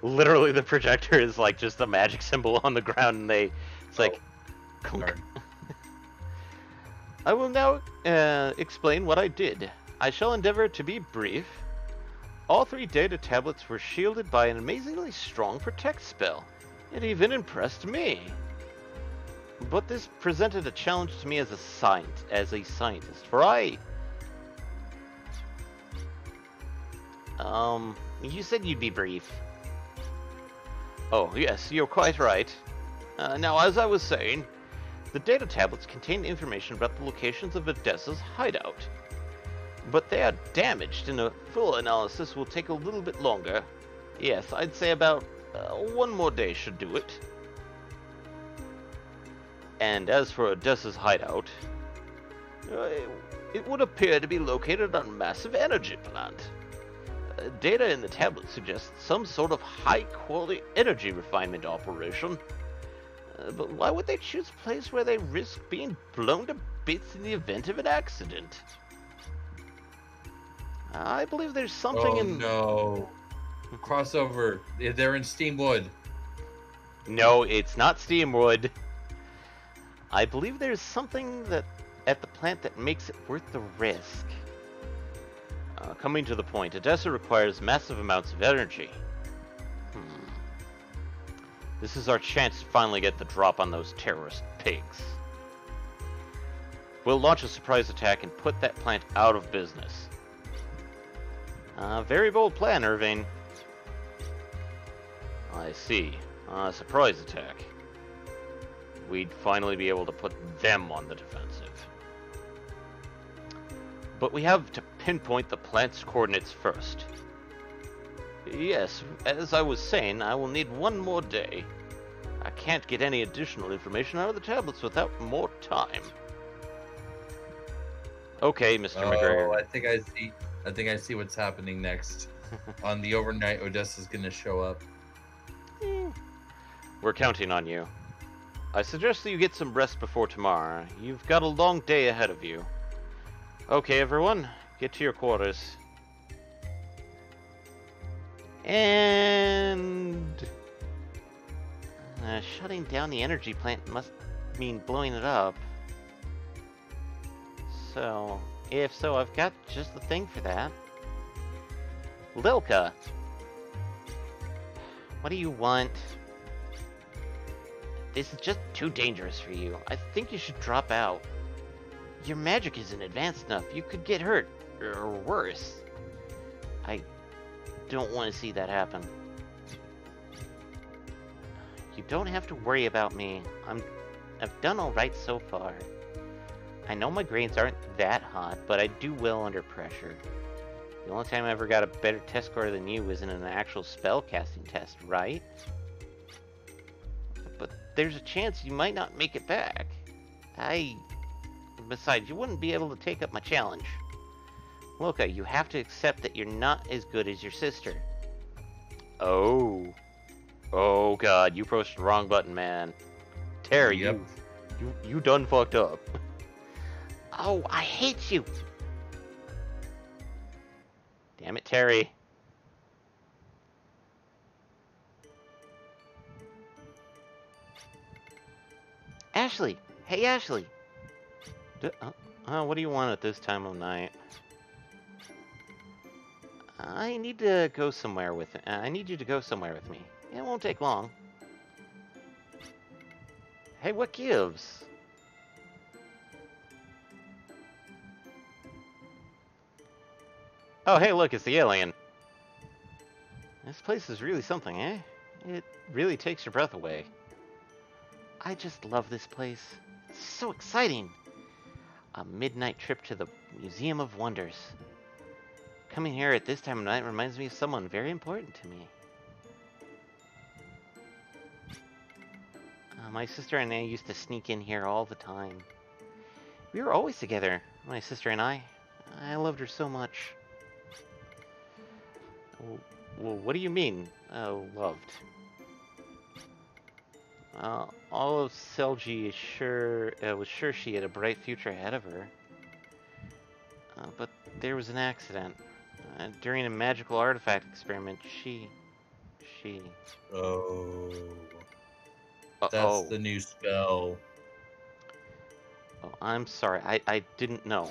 Literally, the projector is like just a magic symbol on the ground, and it's like... Darn. I will now explain what I did. I shall endeavor to be brief. All 3 data tablets were shielded by an amazingly strong protect spell. It even impressed me. But this presented a challenge to me as a scientist, for you said you'd be brief. Oh, yes, you're quite right. Now, as I was saying, the data tablets contain information about the locations of Odessa's hideout. But they are damaged, and a full analysis will take a little bit longer. Yes, I'd say about 1 more day should do it. And as for Odessa's hideout, it would appear to be located on a massive energy plant. Data in the tablet suggests some sort of high-quality energy refinement operation. But why would they choose a place where they risk being blown to bits in the event of an accident? I believe there's something in... Oh, no. Crossover. They're in Steamwood. No, it's not Steamwood. I believe there's something at the plant that makes it worth the risk. Coming to the point, Odessa requires massive amounts of energy. This is our chance to finally get the drop on those terrorist pigs. We'll launch a surprise attack and put that plant out of business. Very bold plan, Irving. I see. Surprise attack. We'd finally be able to put them on the defensive. But we have to pinpoint the plant's coordinates first. Yes, as I was saying, I will need one more day. I can't get any additional information out of the tablets without more time. Okay, Mr. McGregor. I think I see what's happening next. On the overnight, Odessa's gonna show up. We're counting on you. I suggest that you get some rest before tomorrow. You've got a long day ahead of you. Okay, everyone, get to your quarters. And... shutting down the energy plant must mean blowing it up. So, if so, I've got just the thing for that. Lilka! What do you want? This is just too dangerous for you. I think you should drop out. Your magic isn't advanced enough. You could get hurt, or worse. I don't want to see that happen. You don't have to worry about me. I've done alright so far. I know my grades aren't that hot, but I do well under pressure. The only time I ever got a better test score than you was in an actual spellcasting test, right? But there's a chance you might not make it back. Besides, you wouldn't be able to take up my challenge. Loka, you have to accept that you're not as good as your sister. Oh. Oh god, you pushed the wrong button, man. Terry, Yep. you done fucked up. Oh, I hate you! Damn it, Terry. Ashley! Hey, Ashley! What do you want at this time of night? I need to go somewhere with I need you to go somewhere with me. It won't take long. Hey, what gives? Oh, hey, look, it's the alien. This place is really something, eh? It really takes your breath away. I just love this place. It's so exciting. A midnight trip to the Museum of Wonders. Coming here at this time of night reminds me of someone very important to me. My sister and I used to sneak in here all the time. We were always together, my sister and I. I loved her so much. Well, what do you mean, loved? All of Selji was sure she had a bright future ahead of her. But there was an accident. During a magical artifact experiment, she... Oh. Uh-oh. That's the new spell. Oh, I'm sorry. I didn't know.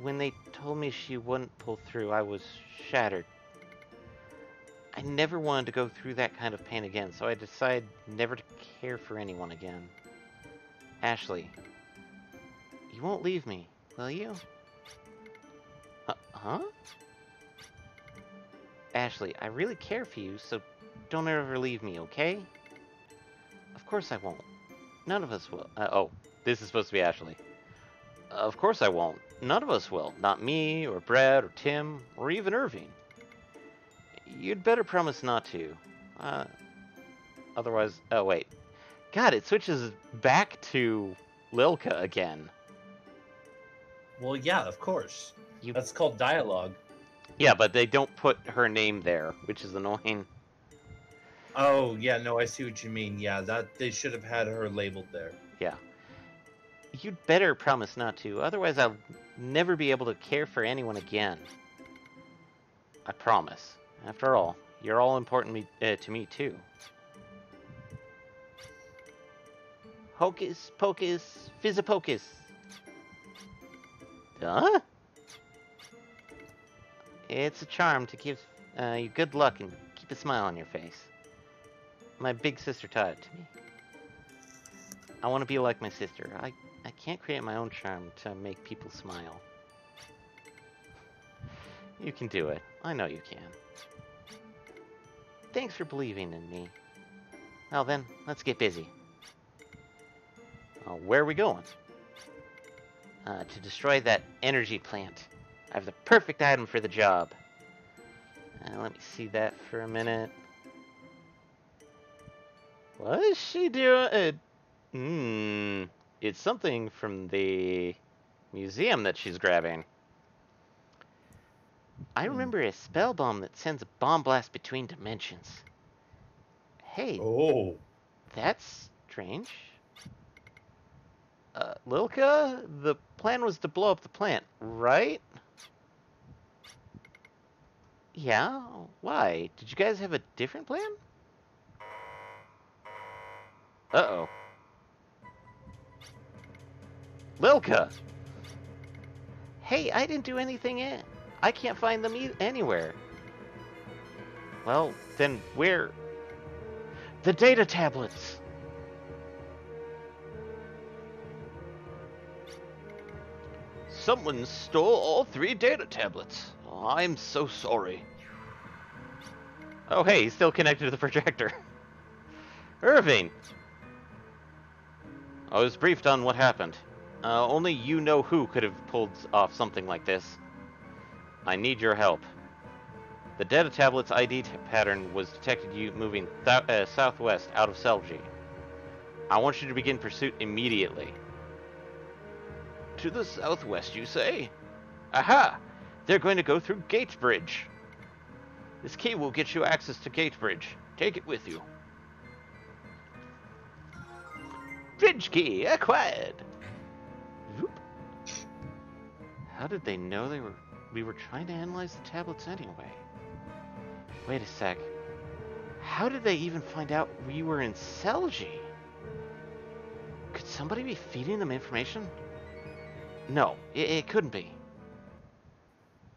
When they told me she wouldn't pull through, I was shattered. I never wanted to go through that kind of pain again, so I decided never to care for anyone again. Ashley, you won't leave me, will you? Huh? Ashley, I really care for you, so don't ever leave me, okay? Of course I won't. None of us will. Oh, this is supposed to be Ashley. Of course I won't. None of us will. Not me, or Brad, or Tim, or even Irving. You'd better promise not to. Otherwise... Oh, wait. God, it switches back to Lilka again. Well, yeah, of course. That's called dialogue. Yeah, but they don't put her name there, which is annoying. Oh, yeah, no, I see what you mean. Yeah, that they should have had her labeled there. Yeah. You'd better promise not to, otherwise I'll never be able to care for anyone again. I promise. After all, you're all important to me too. Hocus pocus, fizzapocus. Huh? It's a charm to give you good luck and keep a smile on your face. My big sister taught it to me. I want to be like my sister. I can't create my own charm to make people smile. You can do it. I know you can. Thanks for believing in me. Well then, let's get busy. Where are we going? To destroy that energy plant. I have the perfect item for the job. Let me see that for a minute. What is she doing? It's something from the museum that she's grabbing. I remember a spell bomb that sends a bomb blast between dimensions. Hey. Oh. That's strange. Lilka, the plan was to blow up the plant, right? Yeah? Why? Did you guys have a different plan? Uh-oh. Lilka! Hey, I didn't do anything yet. I can't find them anywhere. Well, then where? The data tablets! Someone stole all 3 data tablets. Oh, I'm so sorry. Oh, hey, he's still connected to the projector. Irving! I was briefed on what happened. Only you know who could have pulled off something like this. I need your help. The data tablet's ID pattern was detected you moving southwest out of Selgi. I want you to begin pursuit immediately. To the southwest, you say? Aha! They're going to go through Gatebridge. This key will get you access to Gatebridge. Take it with you. Bridge key acquired! Whoop. How did they know we were trying to analyze the tablets anyway? Wait a sec. How did they even find out we were in Selgi? Could somebody be feeding them information? No, it couldn't be.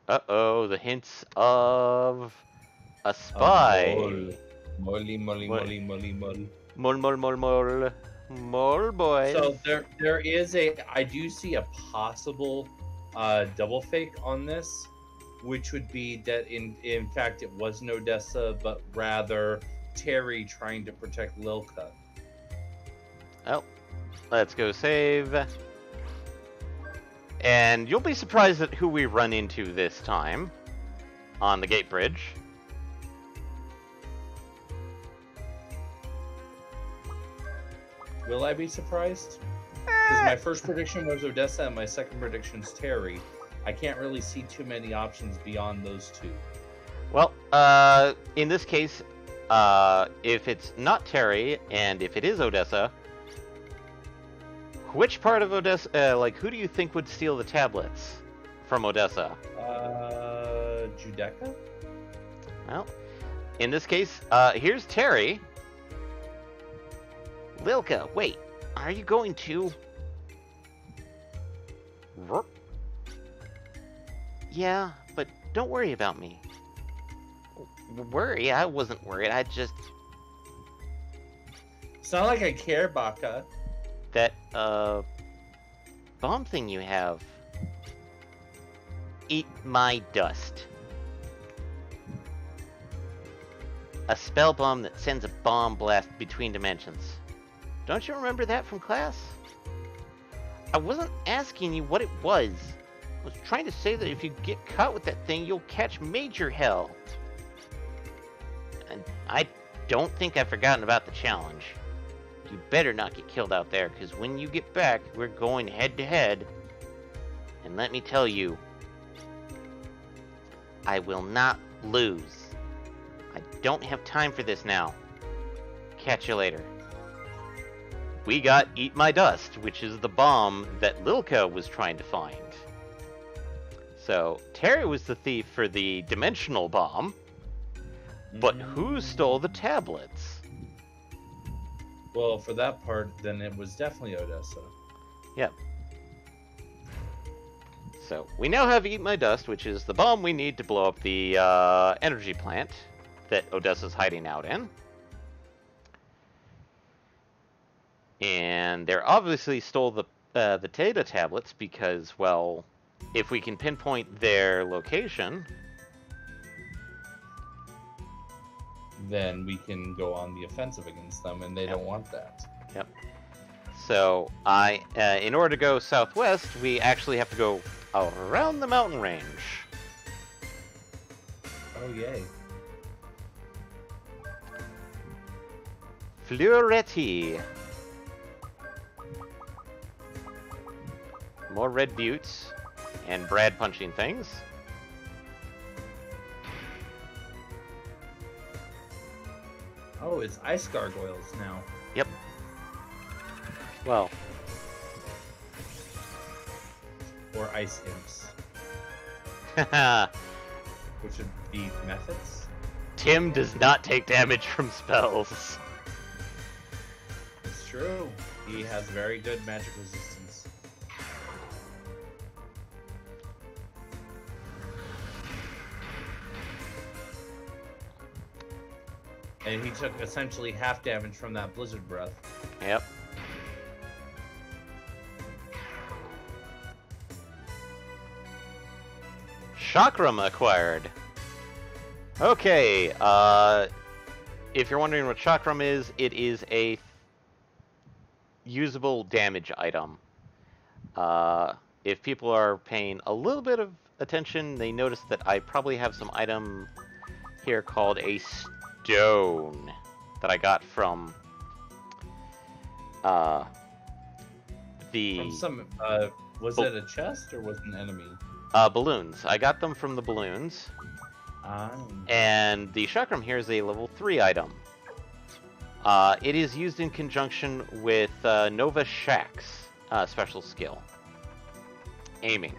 Uh-oh, the hints of a spy. Molly. Mole boys. So there is I do see a possible double fake on this, which would be that in fact it wasn't Odessa, but rather Terry trying to protect Lilka. Oh, let's go save. And you'll be surprised at who we run into this time on the gate bridge. Will I be surprised? Because my first prediction was Odessa and my second prediction's Terry. I can't really see too many options beyond those two. Well, in this case, if it's not Terry and if it is Odessa, which part of Odessa, who do you think would steal the tablets from Odessa? Judeca? Well, in this case, here's Terry. Lilka, wait, are you going to... Yeah, but don't worry about me. Worry? I wasn't worried, I just... It's not like I care, Baka. That, bomb thing you have. Eat my dust. A spell bomb that sends a bomb blast between dimensions. Don't you remember that from class? I wasn't asking you what it was. I was trying to say that if you get caught with that thing, you'll catch major hell. And I don't think I've forgotten about the challenge. You better not get killed out there, because when you get back, we're going head-to-head. And let me tell you, I will not lose. I don't have time for this now. Catch you later. We got Eat My Dust, which is the bomb that Lilka was trying to find. So, Terry was the thief for the dimensional bomb, but who stole the tablets? Well, for that part, then it was definitely Odessa. Yep. So, we now have Eat My Dust, which is the bomb we need to blow up the energy plant that Odessa's hiding out in. And they're obviously stole the data tablets because, well, if we can pinpoint their location, then we can go on the offensive against them, and they Yep. don't want that. Yep. So in order to go southwest, we actually have to go around the mountain range. Oh, yay. Fluoretti. More red buttes and Brad punching things. Oh, it's ice gargoyles now. Yep. Well, Or ice imps, which would be methods. Tim does not take damage from spells. It's true. He has very good magic resistance. And he took essentially half damage from that blizzard breath. Yep. Chakram acquired. Okay, if you're wondering what Chakram is, it is a usable damage item. If people are paying a little bit of attention, they notice that I probably have some item here called a stone that I got from the From some, was it a chest or was it an enemy? balloons. I got them from the balloons. Ah. And the Chakram here is a level 3 item. It is used in conjunction with Nova Shack's special skill. Aiming.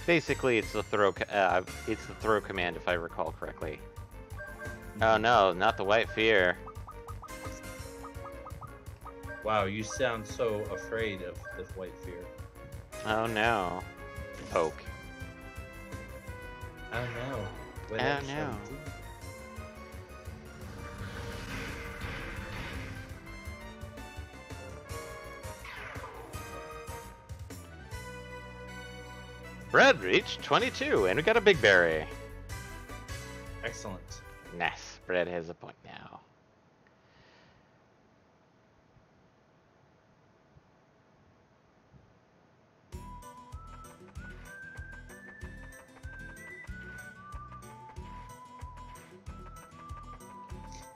Basically, it's the throw command, if I recall correctly. Oh no, not the White Fear. Wow, you sound so afraid of this white fear. Oh no. Poke. Oh no. What Oh, else no. shall we do? Brad reached 22, and we got a big berry. Excellent. Nice. Brad has a point now.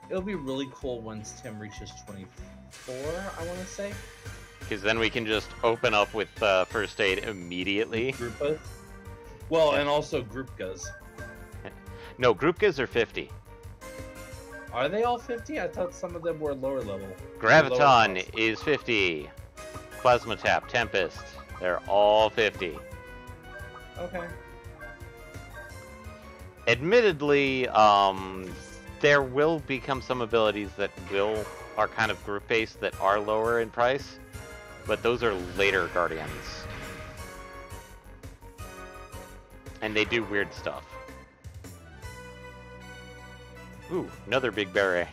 It'll be really cool once Tim reaches 24, I want to say. Because then we can just open up with first aid immediately. Grupas. Well, and also Grupkas. No, Grupkas are 50. Are they all 50? I thought some of them were lower level. Graviton Lower is 50. Plasma Tap, Tempest, they're all 50. Okay. Admittedly, there will become some abilities that are kind of group based that are lower in price, but those are later Guardians. And they do weird stuff. Ooh, another big berry.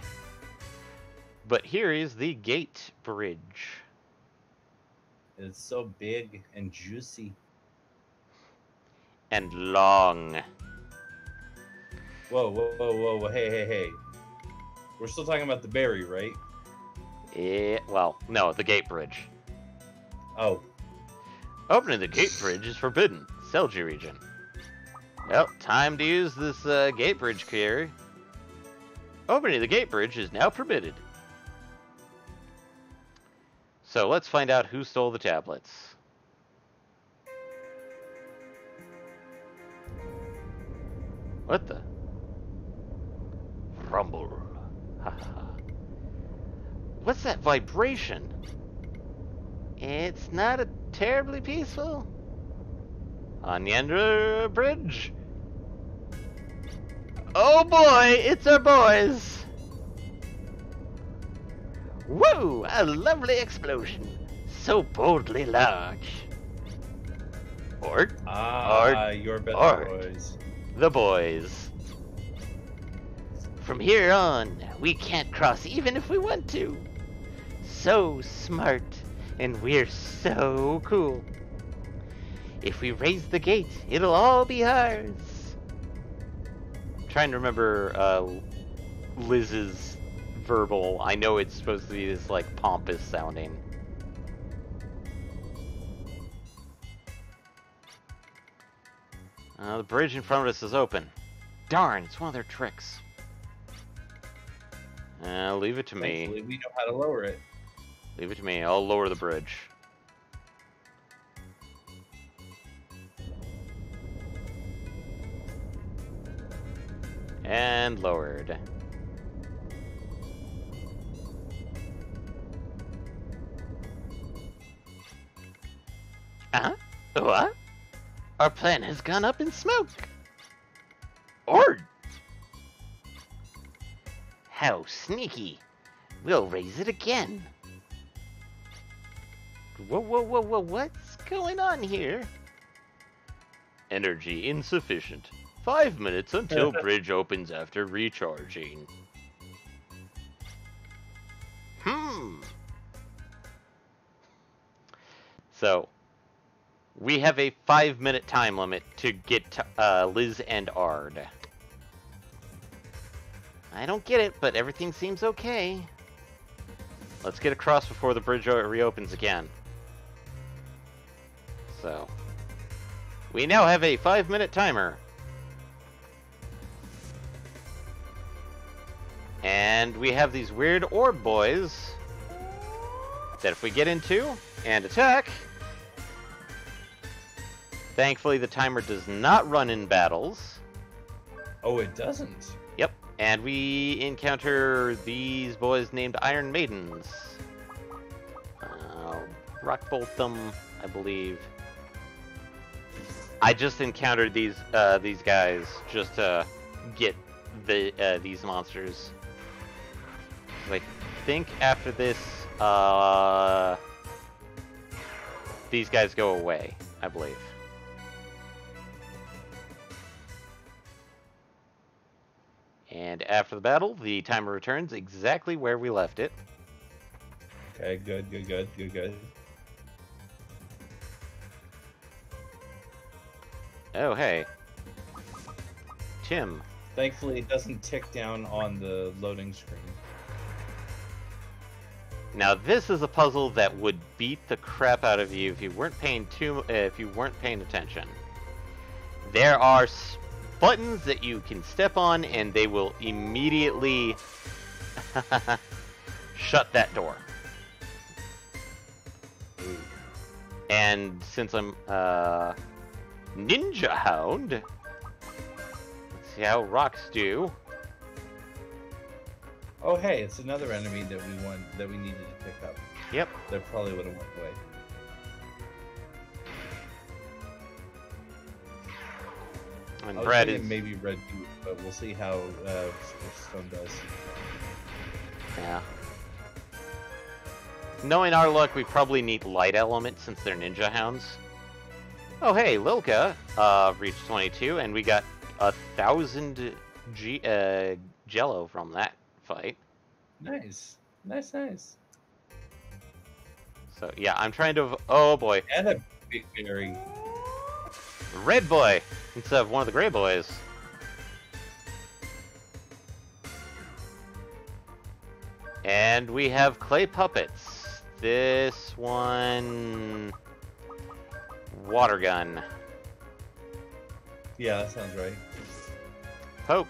But here is the gate bridge. It's so big and juicy. And long. Whoa, whoa, whoa, whoa, hey, hey, hey. We're still talking about the berry, right? Well, no, the gate bridge. Oh. Opening the gate bridge is forbidden. Selji region. Well, time to use this gate bridge carry. Opening the gate bridge is now permitted. So let's find out who stole the tablets. What the? Rumble. Haha. What's that vibration? It's not a terribly peaceful. On the Yendra Bridge. Oh boy, it's our boys. Woo! A lovely explosion. So boldly large. Or Ah, your better Art. boys. the boys. From here on, we can't cross even if we want to. So smart, and we're so cool. If we raise the gate, it'll all be ours. I'm trying to remember Liz's verbal. I know it's supposed to be this like pompous sounding. The bridge in front of us is open. Darn, it's one of their tricks. Leave it to me. Thankfully, we know how to lower it. Leave it to me. I'll lower the bridge. And lowered. Uh-huh. What? Our plan has gone up in smoke. Or... How sneaky. We'll raise it again. Whoa, what's going on here? Energy insufficient. 5 minutes until bridge opens after recharging. So, we have a 5-minute time limit to get to, Liz and Ard. I don't get it, but everything seems okay. Let's get across before the bridge reopens again. So, we now have a 5-minute timer. And we have these weird orb boys that if we get into and attack... Thankfully, the timer does not run in battles. Oh, it doesn't? Yep. And we encounter these boys named Iron Maidens. Rock bolt them, I believe. I just encountered these guys just to get these monsters. So I think after this, these guys go away, I believe. And after the battle, the timer returns exactly where we left it. Okay, good. Oh, hey. Tim. Thankfully, it doesn't tick down on the loading screen. Now, this is a puzzle that would beat the crap out of you if you weren't paying attention. There are buttons that you can step on, and they will immediately shut that door. And since I'm Ninja Hound, let's see how rocks do. Oh, hey, it's another enemy that we needed to pick up. Yep. That probably would have went away. And Brad is maybe red too, but we'll see how Stone does. Yeah. Knowing our luck, we probably need light element since they're ninja hounds. Oh hey, Lilka reached 22, and we got 1,000 Jello from that fight. Nice. So yeah, I'm trying to. Oh boy. And a big berry. Red boy instead of one of the gray boys. And we have clay puppets. This one... Water gun. Yeah, that sounds right. Poke.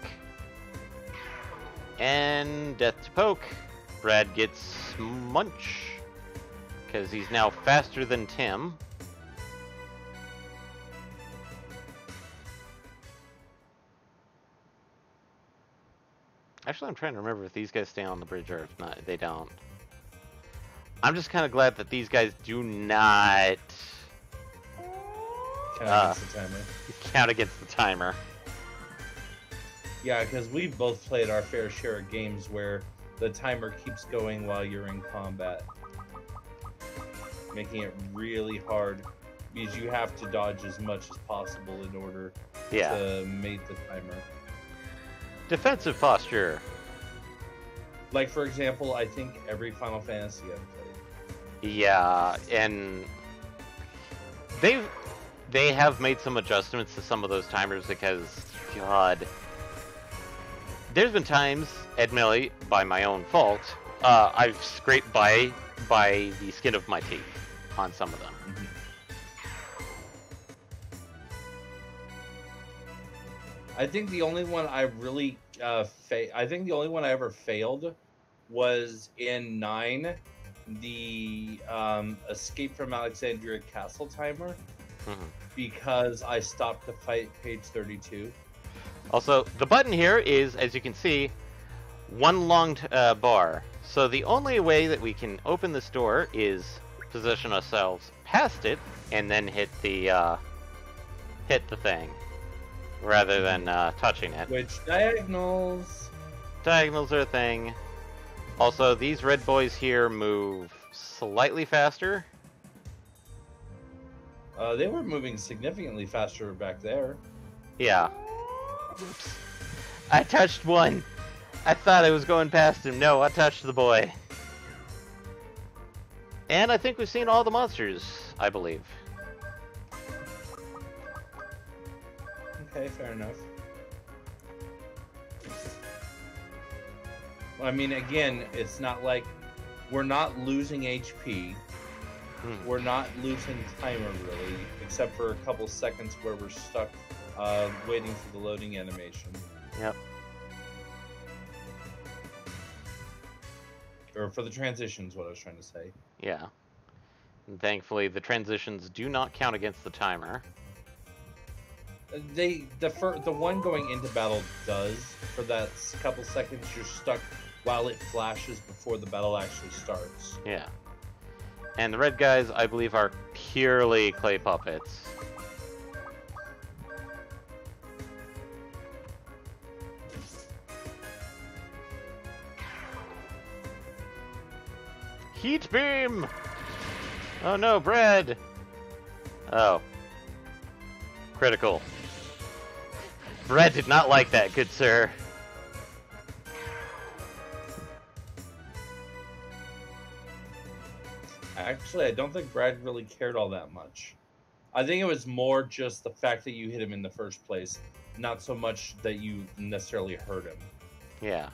And death to poke. Brad gets munch. Because he's now faster than Tim. Actually, I'm trying to remember if these guys stay on the bridge or if not. They don't. I'm just kind of glad that these guys do not Count against the timer. Count against the timer. Yeah, because we've both played our fair share of games where the timer keeps going while you're in combat, making it really hard because you have to dodge as much as possible in order to mate the timer. defensive posture. Like, for example, I think every Final Fantasy I've played. Yeah, and they have made some adjustments to some of those timers because, God, there's been times, admittedly, by my own fault, I've scraped by the skin of my teeth on some of them. Mm-hmm. I think the only one I really I think the only one I ever failed was in 9, the Escape from Alexandria Castle timer, because I stopped the fight page 32. Also, the button here is, as you can see, one long bar. So the only way that we can open this door is position ourselves past it and then hit the thing, rather than touching it. Which diagonals? Diagonals are a thing. Also, these red boys here move slightly faster. They were moving significantly faster back there. Yeah. Oops. I touched one. I thought I was going past him. No, I touched the boy. And I think we've seen all the monsters, I believe. Okay, fair enough. I mean, again, it's not like we're not losing HP. We're not losing timer, really, except for a couple seconds where we're stuck waiting for the loading animation. Yep. Or for the transitions, what I was trying to say. Yeah. And thankfully, the transitions do not count against the timer. The one going into battle does. For that couple seconds, you're stuck while it flashes before the battle actually starts. Yeah. And the red guys, I believe, are purely clay puppets. Heat beam! Oh no, bread! Oh. Critical. Bread did not like that, good sir. Actually, I don't think Brad really cared all that much. I think it was more just the fact that you hit him in the first place, not so much that you necessarily hurt him. Yeah.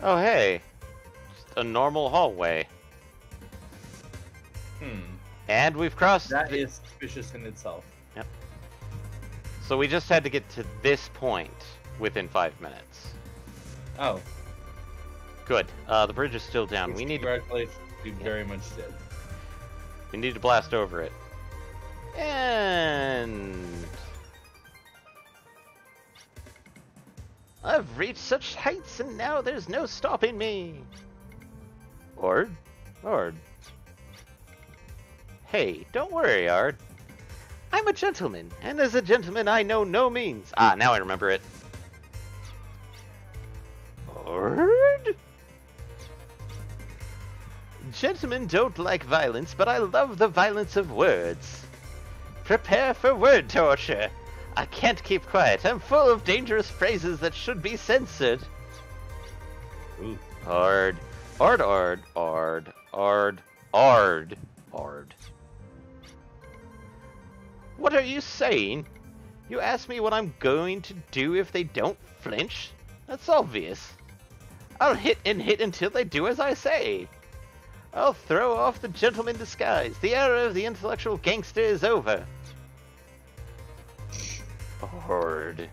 Oh, hey. Just a normal hallway. And we've crossed... That is suspicious in itself. Yep. So we just had to get to this point within 5 minutes. Oh. Good. The bridge is still down. We need to... Congratulations. You very much did. We need to blast over it. And... I've reached such heights and now there's no stopping me. Ord? Hey, don't worry, Ard. I'm a gentleman, and as a gentleman I know no means. Ah, now I remember it. Ord? Gentlemen don't like violence, but I love the violence of words. Prepare for word torture. I can't keep quiet. I'm full of dangerous phrases that should be censored. Ooh. Ard. What are you saying? You ask me what I'm going to do if they don't flinch? That's obvious. I'll hit and hit until they do as I say. I'll throw off the gentleman disguise. The era of the intellectual gangster is over. Ard.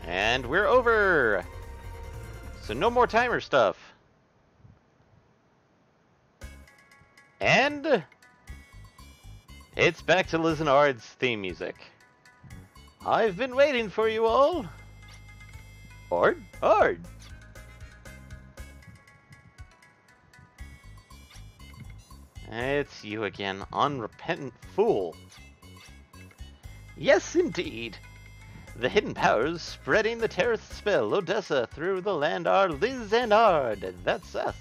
And we're over! So no more timer stuff. And... it's back to Liz and Ard's theme music. I've been waiting for you all. Ard. It's you again, unrepentant fool. Yes, indeed. The hidden powers spreading the terrorist spell Odessa through the land are Liz and Ard. That's us.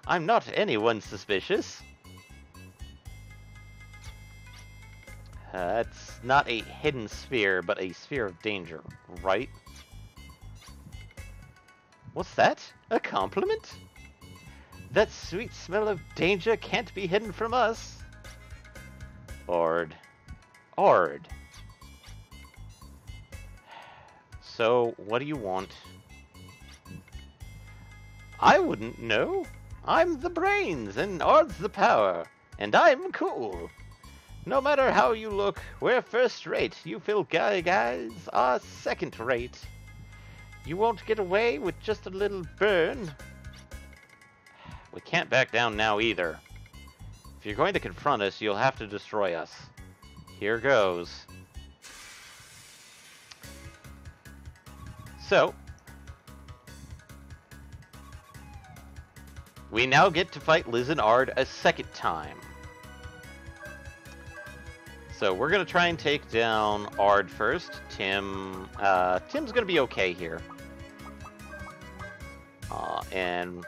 I'm not anyone suspicious. It's not a hidden sphere, but a sphere of danger, right? What's that? A compliment? That sweet smell of danger can't be hidden from us. Ord. Ord. So, what do you want? I wouldn't know. I'm the brains, and Ord's the power. And I'm cool. No matter how you look, we're first rate. You Phil guys are second rate. You won't get away with just a little burn. We can't back down now either. If you're going to confront us, you'll have to destroy us. Here goes. So, we now get to fight Liz and Ard a second time. So we're gonna try and take down Ard first. Tim's gonna be okay here. And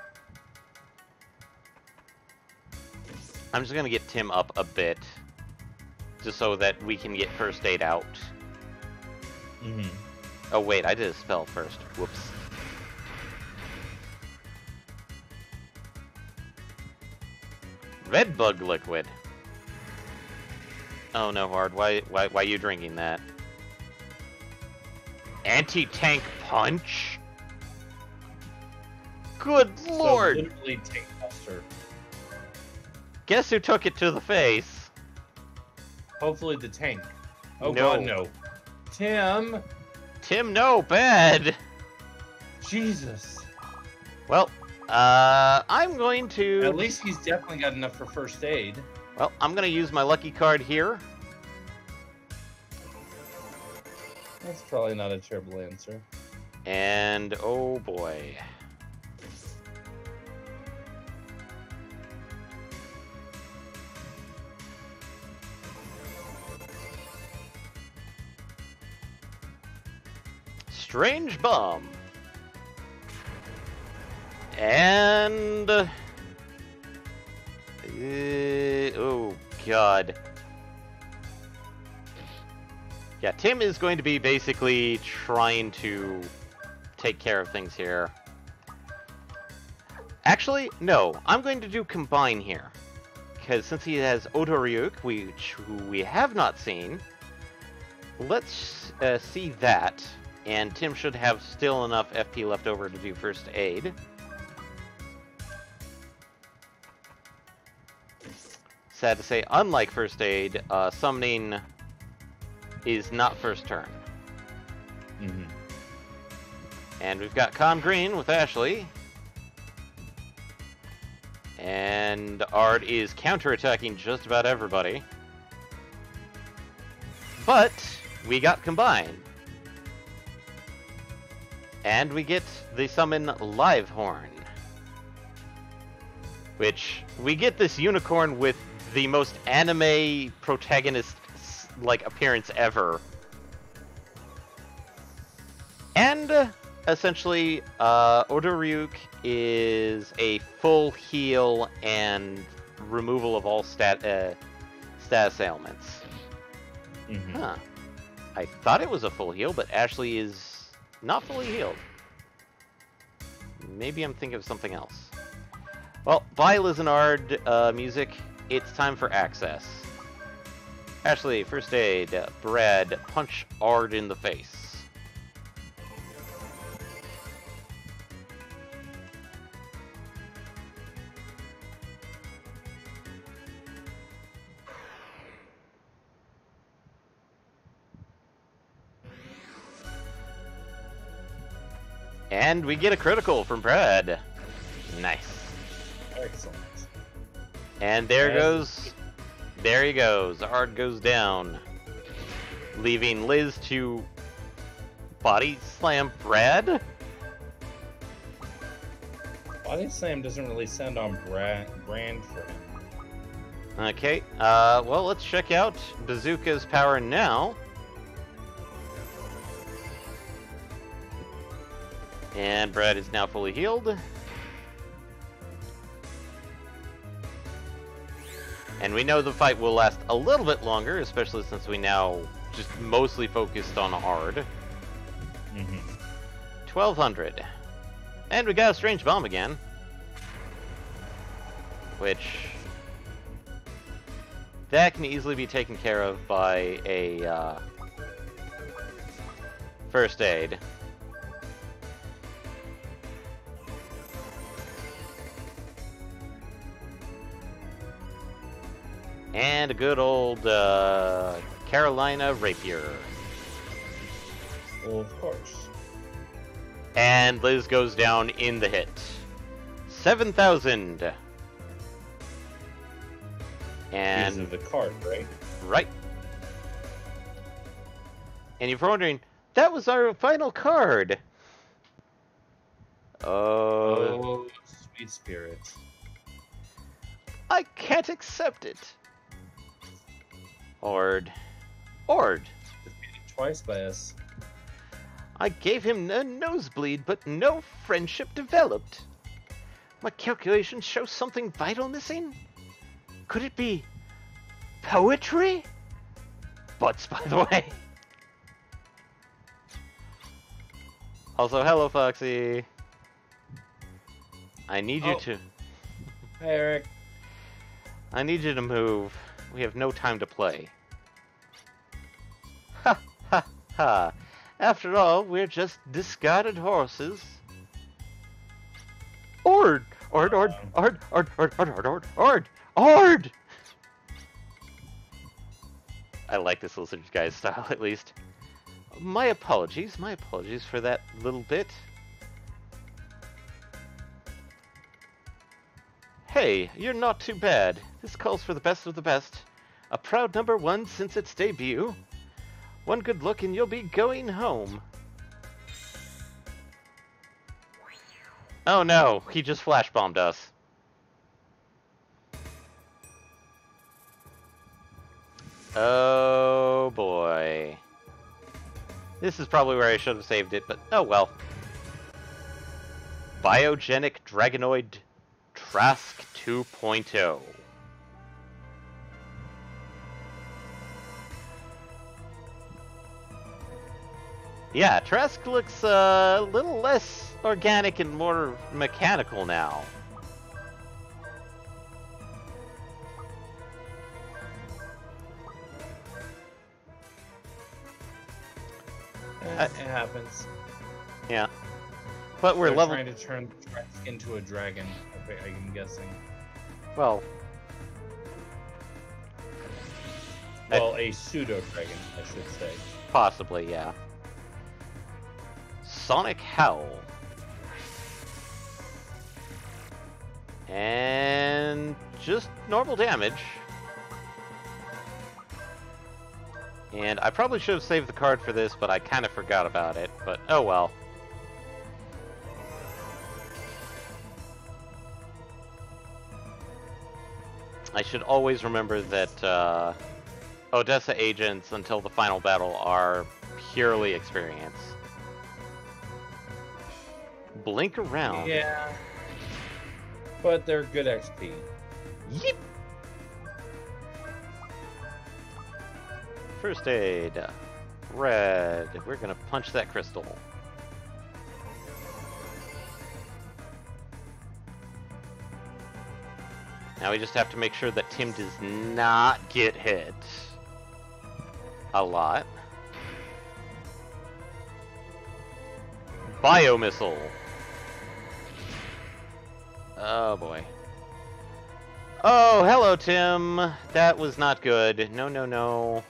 I'm just gonna get Tim up a bit, just so that we can get first aid out. Mm-hmm. Oh wait, I did a spell first. Whoops. Red bug liquid. Oh no, Hard. Why are you drinking that? Anti-tank punch? Good lord! So literally tank buster. Guess who took it to the face? Hopefully the tank. Oh No. god, no. Tim! Tim, no, bad! Jesus. Well, I'm going to... At least he's definitely got enough for first aid. Well, I'm gonna use my lucky card here. That's probably not a terrible answer. And, oh boy. Strange bomb. And... oh, God. Yeah, Tim is going to be basically trying to take care of things here. Actually, no. I'm going to do Combine here. Because since he has Odoryuk, which we have not seen, let's see that. And Tim should have still enough FP left over to do First Aid. Sad to say, unlike First Aid, summoning is not first turn. Mm-hmm. And we've got Con Green with Ashley. And Ard is counterattacking just about everybody. But we got Combine. And we get the summon Live Horn. Which, we get this unicorn with the most anime protagonist like appearance ever. And essentially, Odoryuk is a full heal and removal of all status ailments. Mm-hmm. Huh. I thought it was a full heal, but Ashley is not fully healed. Maybe I'm thinking of something else. Well, bye Lizenard music. It's time for access. Ashley, first aid. Brad, punch Ard in the face. And we get a critical from Brad. Nice. Excellent. And there he goes. Ard goes down, leaving Liz to body slam Brad. Body slam doesn't really sound on brand for him. Okay, well, let's check out Bazooka's power now. And Brad is now fully healed. And we know the fight will last a little bit longer, especially since we now just mostly focused on hard. 1200. And we got a strange bomb again. Which... that can easily be taken care of by a first aid. And a good old Carolina rapier. Well, of course. And Liz goes down in the hit. 7,000. And because of the card, right? Right. And you're wondering, that was our final card. Oh, sweet spirit. I can't accept it. Ord. Defeated twice by us. I gave him a nosebleed, but no friendship developed. My calculations show something vital missing? Could it be poetry? Butts, by the way. Also, hello, Foxy. I need you to... Hi, Eric. I need you to move. We have no time to play. Ha ha ha. After all, we're just discarded horses. Ord! I like this lizard guy's style, at least. My apologies for that little bit. Hey, you're not too bad. This calls for the best of the best. A proud #1 since its debut. One good look and you'll be going home. Oh no, he just flash bombed us. Oh boy. This is probably where I should have saved it, but oh well. Biogenic Dragonoid Trask 2.0. Yeah, Trask looks a little less organic and more mechanical now. It happens. Yeah. But we're They're trying to turn Trask into a dragon, I'm guessing. Well... well, a pseudo-dragon, I should say. Possibly, yeah. Sonic Howl. And just normal damage. And I probably should have saved the card for this, but I kind of forgot about it. But oh well. I should always remember that Odessa agents until the final battle are purely experience. Blink around. Yeah. But they're good XP. Yep. First aid. Red. We're gonna punch that crystal. Now we just have to make sure that Tim does not get hit. A lot. Biomissile. Oh boy. Oh, hello, Tim. That was not good. No, no, no.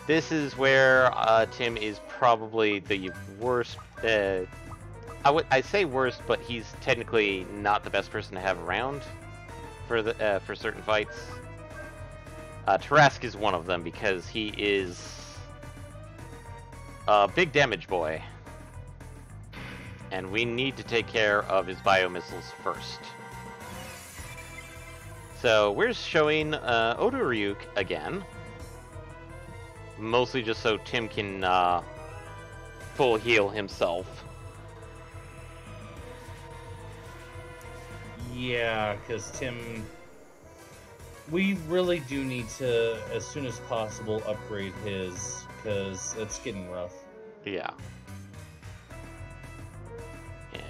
This is where Tim is probably the worst. I say worst, but he's technically not the best person to have around for the for certain fights. Tarask is one of them because he is a big damage boy. And we need to take care of his biomissiles first. So we're showing Odoryuk again. Mostly just so Tim can full heal himself. Yeah, because Tim We really do need to, as soon as possible, upgrade his, because it's getting rough. Yeah.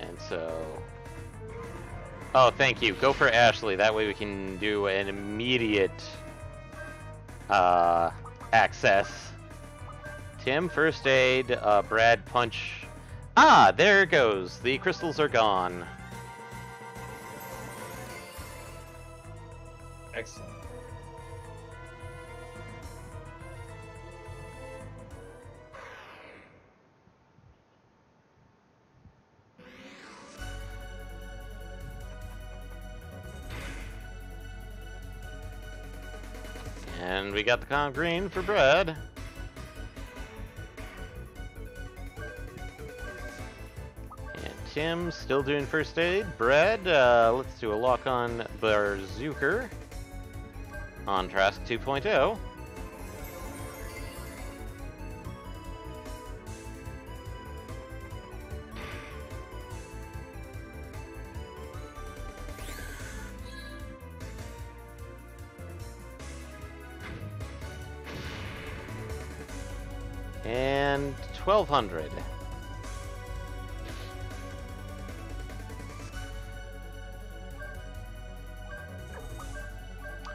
And so... Oh, thank you. Go for Ashley. That way we can do an immediate access. Tim, first aid. Brad, punch. Ah, there it goes. The crystals are gone. Excellent. And we got the calm green for Brad. And Tim still doing first aid. Brad, let's do a lock on Barzooker on Trask 2.0. And 1200.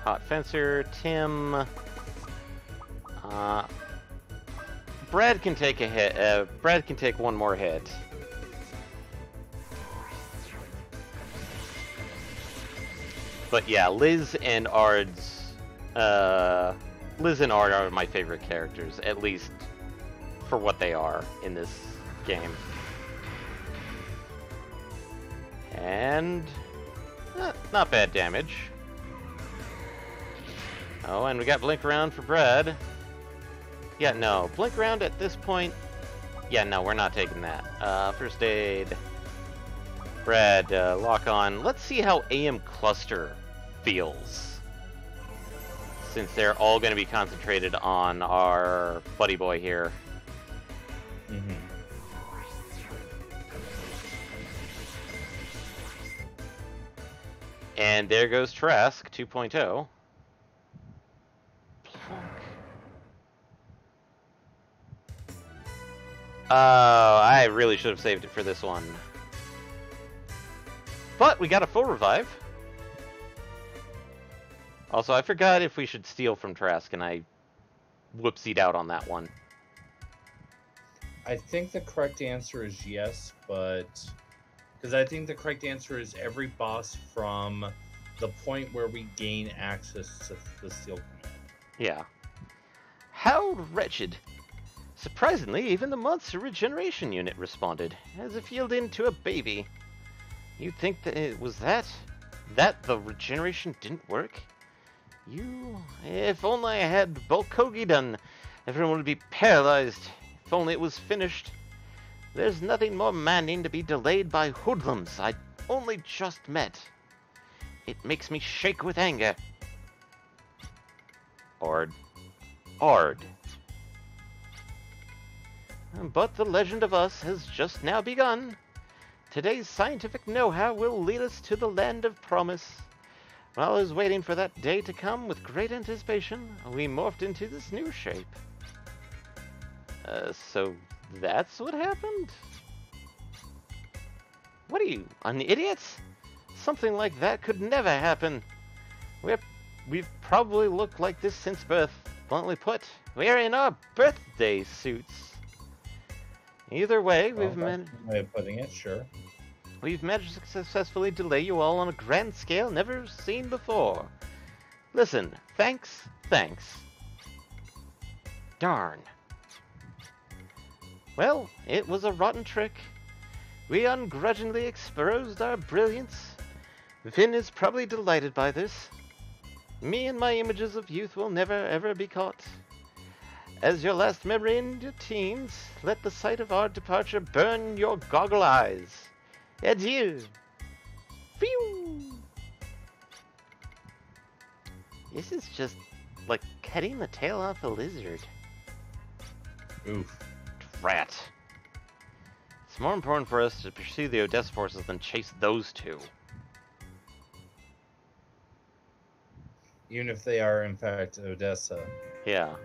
Hot Fencer, Tim. Brad can take a hit. Brad can take one more hit. But yeah, Liz and Ard's. Liz and Ard are my favorite characters, at least for what they are in this game. And not bad damage. Oh, and we got Blink Around for Brad. Yeah, no. Blink Around at this point... Yeah, no, we're not taking that. First aid. Brad, lock on. Let's see how AM Cluster feels. Since they're all going to be concentrated on our buddy boy here. Mm-hmm. And there goes Trask 2.0. I really should have saved it for this one. But we got a full revive. Also, I forgot if we should steal from Trask, and I whoopsied out on that one. I think the correct answer is yes, but... Because I think the correct answer is every boss from the point where we gain access to the Steel Command. Yeah. How wretched. Surprisingly, even the monster regeneration unit responded, as if yielded into a baby. You'd think that it was that the regeneration didn't work? If only I had Bulkogi done, everyone would be paralyzed. If only it was finished. There's nothing more maddening to be delayed by hoodlums I only just met. It makes me shake with anger. Ard. But the legend of us has just now begun. Today's scientific know-how will lead us to the land of promise. While I was waiting for that day to come with great anticipation, we morphed into this new shape. So that's what happened? What are you, an idiot? Something like that could never happen. We've probably looked like this since birth. Bluntly put, we're in our birthday suits. Either way, we've managed... way of putting it, sure. We've managed to successfully delay you all on a grand scale never seen before. Listen, thanks. Darn. Well, it was a rotten trick. We ungrudgingly exposed our brilliance. Vin is probably delighted by this. Me and my images of youth will never ever be caught. As your last memory in your teens, let the sight of our departure burn your goggle eyes. Adieu. Phew. This is just like cutting the tail off a lizard. Oof. Rat. It's more important for us to pursue the Odessa forces than chase those two. Even if they are, in fact, Odessa. Yeah.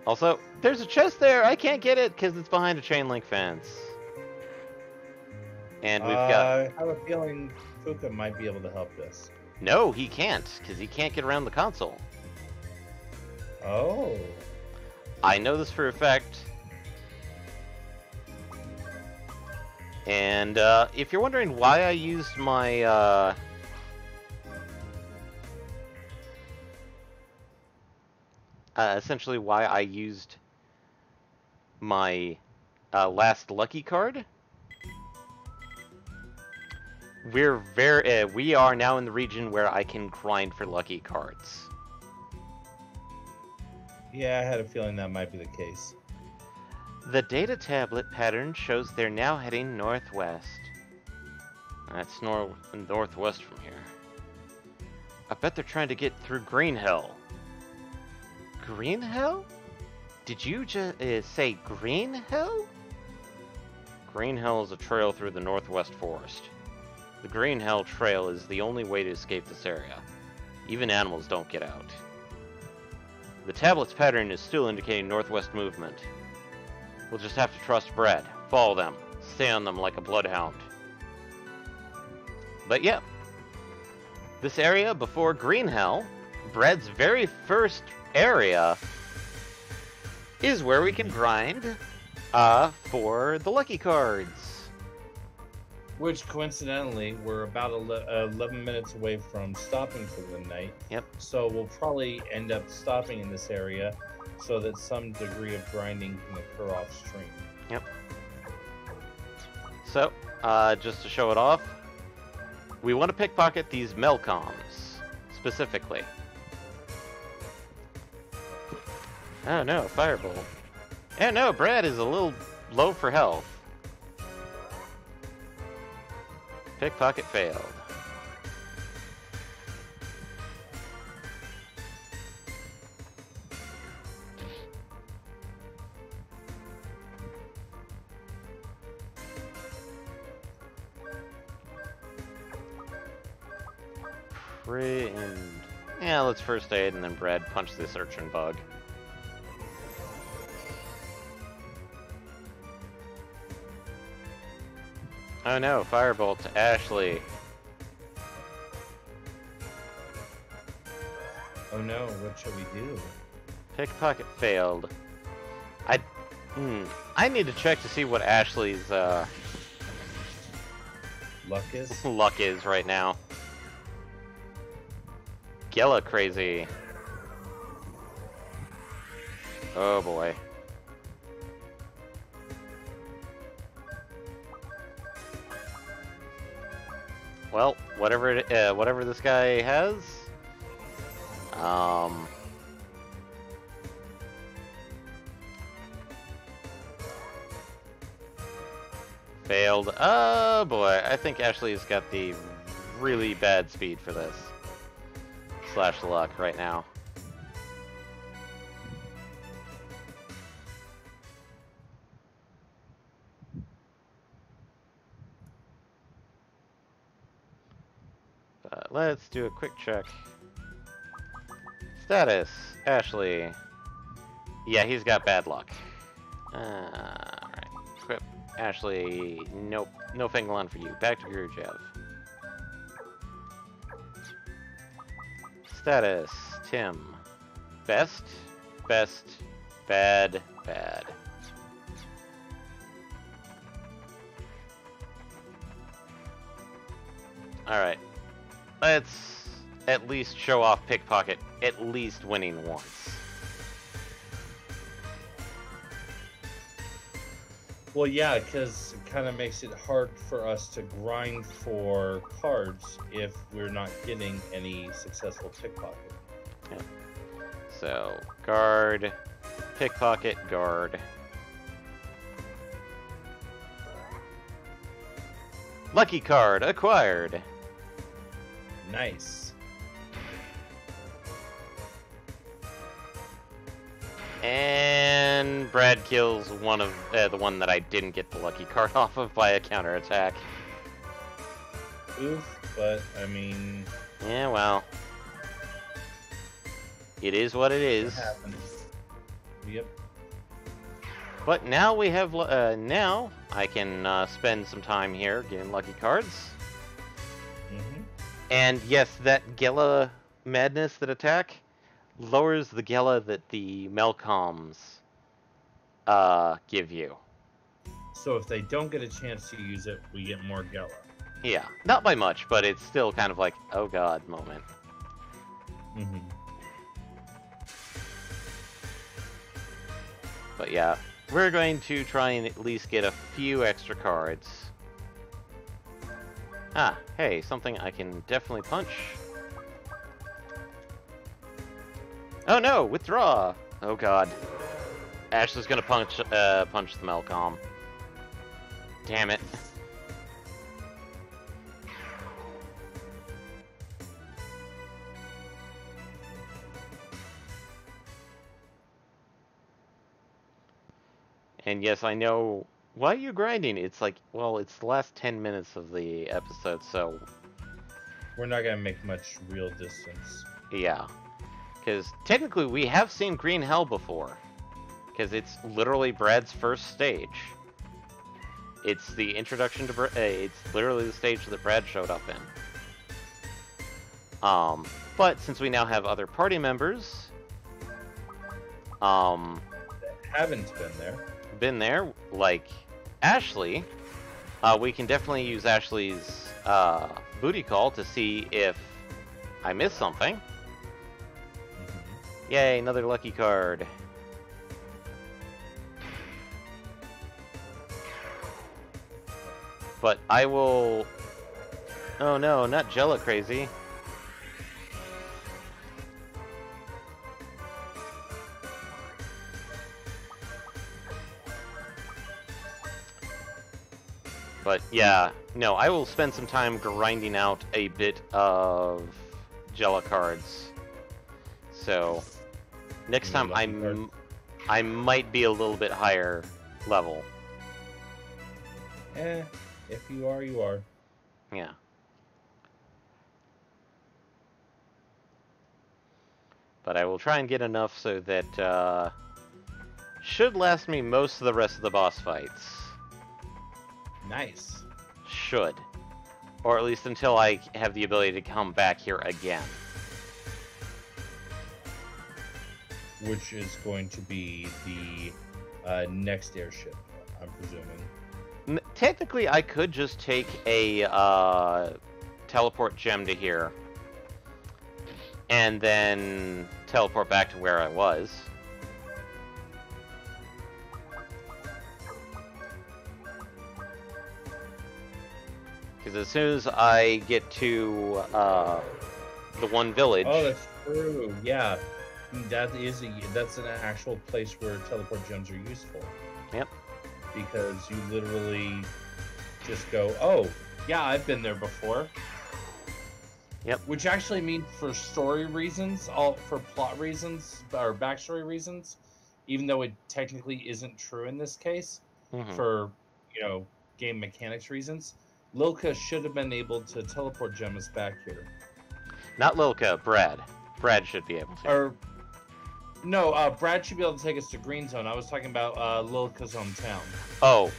Also, there's a chest there! I can't get it because it's behind a chain link fence. And we've got... I have a feeling Fuka might be able to help us. No, he can't, because he can't get around the console. Oh. I know this for a fact. And if you're wondering why I used my... essentially why I used my last lucky card, we are now in the region where I can grind for lucky cards. Yeah, I had a feeling that might be the case. The data tablet pattern shows they're now heading northwest. That's northwest from here. I bet they're trying to get through Green Hill. Green Hill? Did you just say Green Hill? Green Hill is a trail through the northwest forest. The Green Hill Trail is the only way to escape this area. Even animals don't get out. The tablet's pattern is still indicating northwest movement. We'll just have to trust Brad. Follow them. Stay on them like a bloodhound. But yeah. This area before Green Hill, Brad's very first area, is where we can grind for the lucky cards. Which, coincidentally, we're about 11 minutes away from stopping for the night. Yep. So we'll probably end up stopping in this area so that some degree of grinding can occur off stream. Yep. So, just to show it off, we want to pickpocket these Melcoms, specifically. Oh no, Fireball. Oh no, Brad is a little low for health. Pickpocket failed. Yeah, let's first aid and then Brad punch this urchin bug. Oh no, Firebolt to Ashley. Oh no, what shall we do? Pickpocket failed. I need to check to see what Ashley's Luck is? luck is right now. Gela crazy. Oh boy. Well, whatever this guy has, failed. Oh boy, I think Ashley's got the really bad speed for this. Slash luck right now. Let's do a quick check. Status, Ashley. Yeah, he's got bad luck. Alright, equip. Ashley, nope. No Fingalon for you. Back to Gurujev. Status, Tim. Best, best, bad, bad. Alright. Let's at least show off Pickpocket at least winning once. Well, yeah, because it kind of makes it hard for us to grind for cards if we're not getting any successful pickpocket. Yeah. So, guard, pickpocket, guard. Lucky card acquired. Nice. And Brad kills one of the one that I didn't get the lucky card off of by a counterattack. Oof, but I mean, Yeah, well. It is what it It is. happens. Yep. But now we have, now I can spend some time here getting lucky cards. Mm-hmm. And yes, that Gela madness that attack lowers the Gela that the Melcoms give you. So if they don't get a chance to use it, we get more Gela. Yeah, not by much, but it's still kind of like, oh god moment. Mm-hmm. But yeah, we're going to try and at least get a few extra cards. Ah, hey, something I can definitely punch. Oh no, withdraw! Oh god. Ashley's gonna punch the Melcom. Damn it. And yes, I know. Why are you grinding? It's like, well, it's the last 10 minutes of the episode, so We're not gonna make much real distance. yeah. Because technically we have seen Green Hell before. Because it's literally Brad's first stage. It's the introduction to it's literally the stage that Brad showed up in. But since we now have other party members, Haven't been there. like Ashley, we can definitely use Ashley's booty call to see if I missed something. Mm-hmm. Yay, another lucky card. But I will... Oh no, not Jella crazy. But yeah, no, I will spend some time grinding out a bit of Jella cards. So, next time I might be a little bit higher level. If you are, you are. Yeah. But I will try and get enough so that should last me most of the rest of the boss fights. Nice. Should. Or at least until I have the ability to come back here again. Which is going to be the next airship, I'm presuming. Technically, I could just take a teleport gem to here. And then teleport back to where I was. Because as soon as I get to the one village... Oh, that's true. Yeah, that's an actual place where teleport gems are useful. Yep. Because you literally just go, oh, yeah, I've been there before. Yep. Which actually means for story reasons, for plot reasons, or backstory reasons, even though it technically isn't true in this case, for, game mechanics reasons, Lilka should have been able to teleport gems back here. Not Lilka, Brad. Brad should be able to. No, Brad should be able to take us to Green Zone. I was talking about Lilka's hometown. Oh.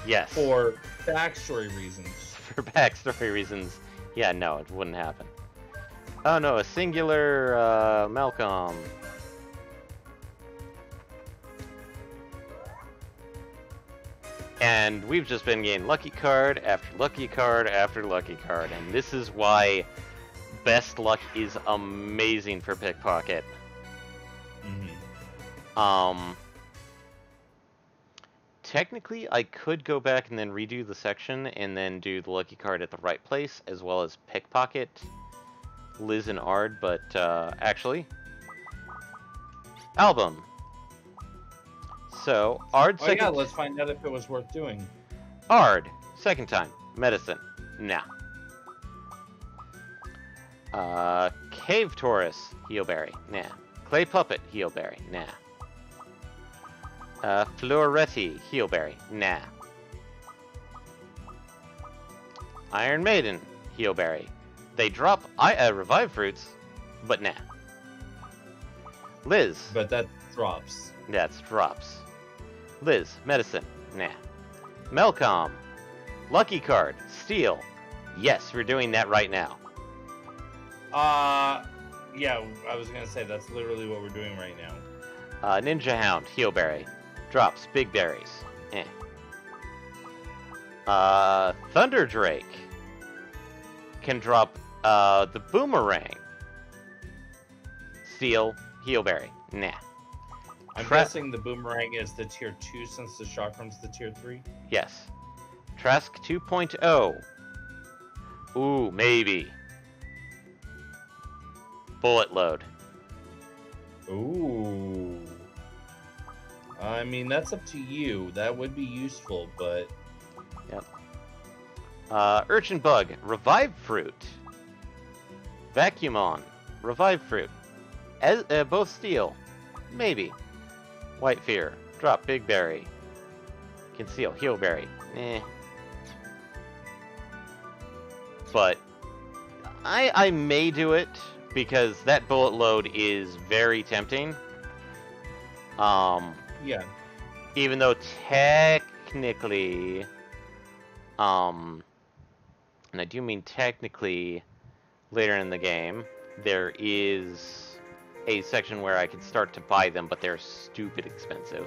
Yes. For backstory reasons. For backstory reasons. Yeah, no, it wouldn't happen. Oh no, a singular Malcolm. And we've just been getting lucky card after lucky card after lucky card, and this is why best luck is amazing for pickpocket. Mm-hmm. Technically, I could go back and then redo the section and then do the lucky card at the right place, as well as pickpocket Liz and Ard, but actually, album. So, Ard second... Oh yeah, let's find out if it was worth doing. Ard, second time. Medicine. Nah. Cave Taurus, Heelberry. Nah. Clay Puppet, Heelberry. Nah. Floretti, Heelberry. Nah. Iron Maiden, Heelberry. They drop Revive Fruits, but nah. Liz. But that drops. That's drops. Liz, medicine. Nah. Melcom. Lucky card. Steel. Yes, we're doing that right now. Yeah, I was gonna say that's literally what we're doing right now. Ninja Hound. Heelberry. Drops. Big berries. Eh. Thunder Drake. Can drop the boomerang. Steel. Heelberry. Nah. I'm guessing the boomerang is the tier 2 since the chakram's the tier 3? Yes. Trask 2.0. Ooh, maybe. Bullet load. Ooh. I mean, that's up to you. That would be useful, but... Yep. Urchin Bug. Revive Fruit. Vacuumon. Revive Fruit. Both steel. Maybe. White Fear. Drop Big Berry. Conceal. Heelberry. Eh. But I may do it because that bullet load is very tempting. Yeah. Even though technically, and I do mean technically, later in the game, there is a section where I can start to buy them, but they're stupid expensive.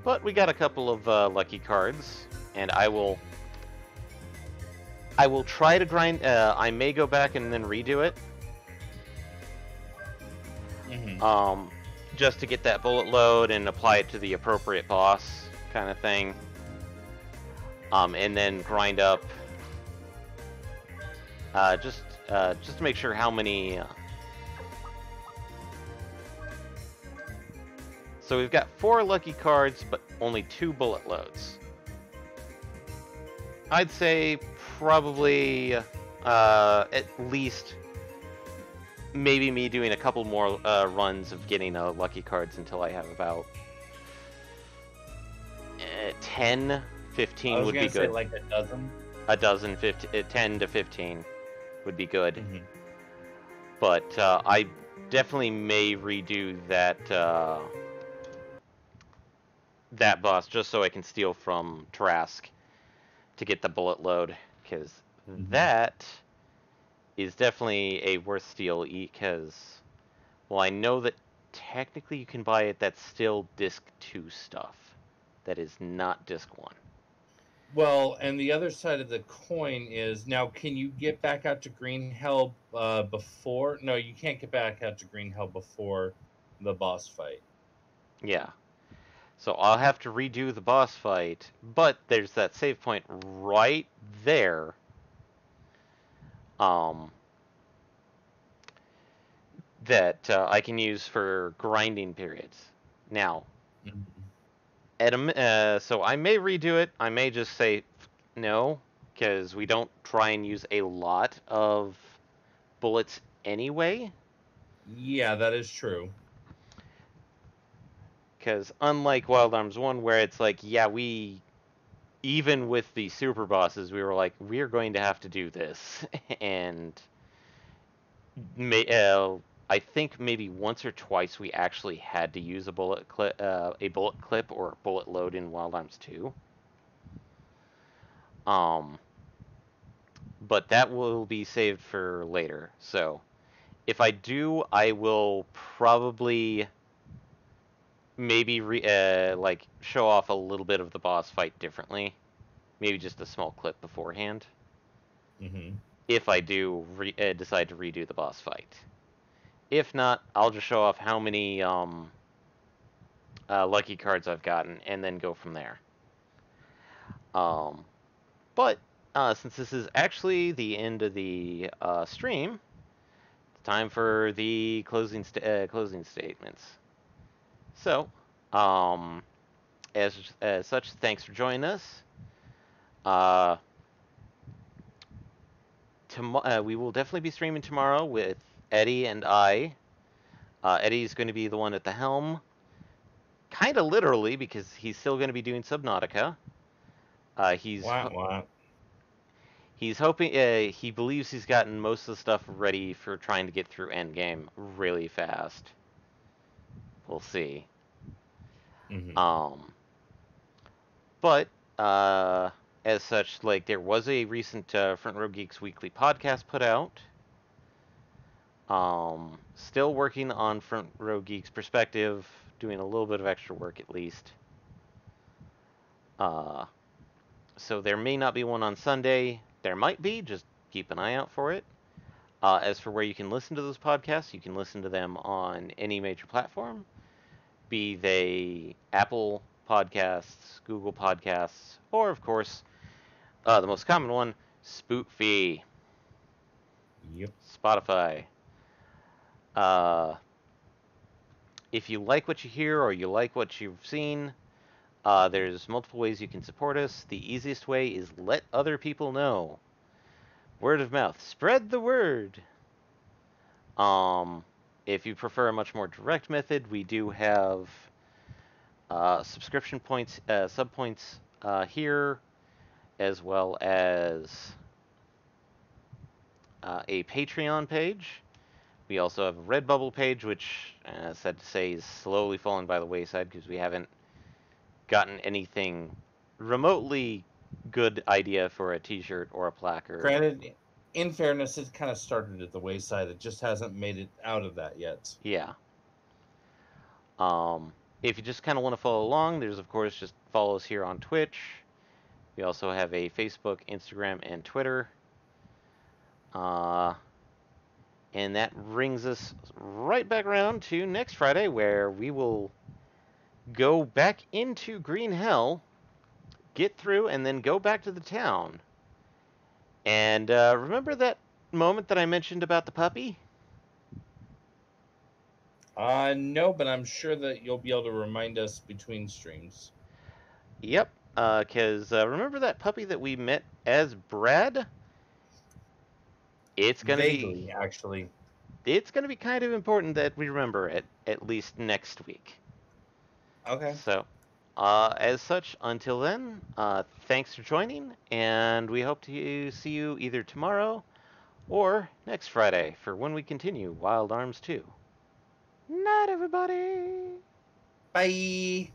But we got a couple of lucky cards, and I will try to grind. I may go back and then redo it. Mm-hmm. Just to get that bullet load and apply it to the appropriate boss, kind of thing. And then grind up. Just to make sure how many. So we've got 4 lucky cards, but only 2 bullet loads. I'd say probably at least maybe me doing a couple more runs of getting lucky cards until I have about 10, 15 would be good. Say like a dozen. A dozen, 10 to 15 would be good. Mm-hmm. But I definitely may redo that boss just so I can steal from Trask to get the bullet load, because that is definitely a worth steal, because, well, I know that technically you can buy it, that's still disc 2 stuff. That is not disc 1. Well, and the other side of the coin is, now can you get back out to Green Hell before? No, you can't get back out to Green Hell before the boss fight. Yeah. So I'll have to redo the boss fight, but there's that save point right there. That I can use for grinding periods. Now, so I may redo it. I may just say no, because we don't try and use a lot of bullets anyway. Yeah, that is true. Because unlike Wild Arms 1, where it's like, yeah, even with the super bosses, we were like, we're going to have to do this. And I think maybe once or twice we actually had to use a bullet clip or a bullet load in Wild Arms 2. But that will be saved for later. So if I do, I will probably maybe like show off a little bit of the boss fight differently. Maybe just a small clip beforehand. Mm-hmm. If I do decide to redo the boss fight. If not, I'll just show off how many lucky cards I've gotten and then go from there. But since this is actually the end of the stream, it's time for the closing statements. So, as such, thanks for joining us. We will definitely be streaming tomorrow with Eddie and I. Eddie's going to be the one at the helm, kind of literally, because he's still going to be doing Subnautica. He's hoping. He believes he's gotten most of the stuff ready for trying to get through Endgame really fast. We'll see. Mm-hmm. But uh, as such, like there was a recent Front Row Geeks weekly podcast put out. Still working on Front Row Geeks perspective, doing a little bit of extra work at least. Uh, so there may not be one on Sunday. There might be. Just keep an eye out for it. As for where you can listen to those podcasts, you can listen to them on any major platform, be they Apple Podcasts, Google Podcasts, or of course, the most common one, Spoofy, Yep. Spotify. Uh, if you like what you hear or you like what you've seen, there's multiple ways you can support us. The easiest way is let other people know. Word of mouth. Spread the word. Um, if you prefer a much more direct method, we do have subscription points, sub points here, as well as a Patreon page. We also have a Redbubble page, which, sad to say, is slowly falling by the wayside because we haven't gotten anything remotely good idea for a T-shirt or a placard. Granted, in fairness, it kind of started at the wayside. It just hasn't made it out of that yet. Yeah. If you just kind of want to follow along, there's of course just follow us here on Twitch. We also have a Facebook, Instagram, and Twitter. And that brings us right back around to next Friday, where we will go back into Green Hell, get through, and then go back to the town. And remember that moment that I mentioned about the puppy? No, but I'm sure that you'll be able to remind us between streams. Yep, because remember that puppy that we met as Brad? It's gonna be Vaguely, actually. it's gonna be kind of important that we remember it at least next week. Okay. So, as such, until then, thanks for joining, and we hope to see you either tomorrow or next Friday for when we continue Wild Arms 2. Night, everybody! Bye.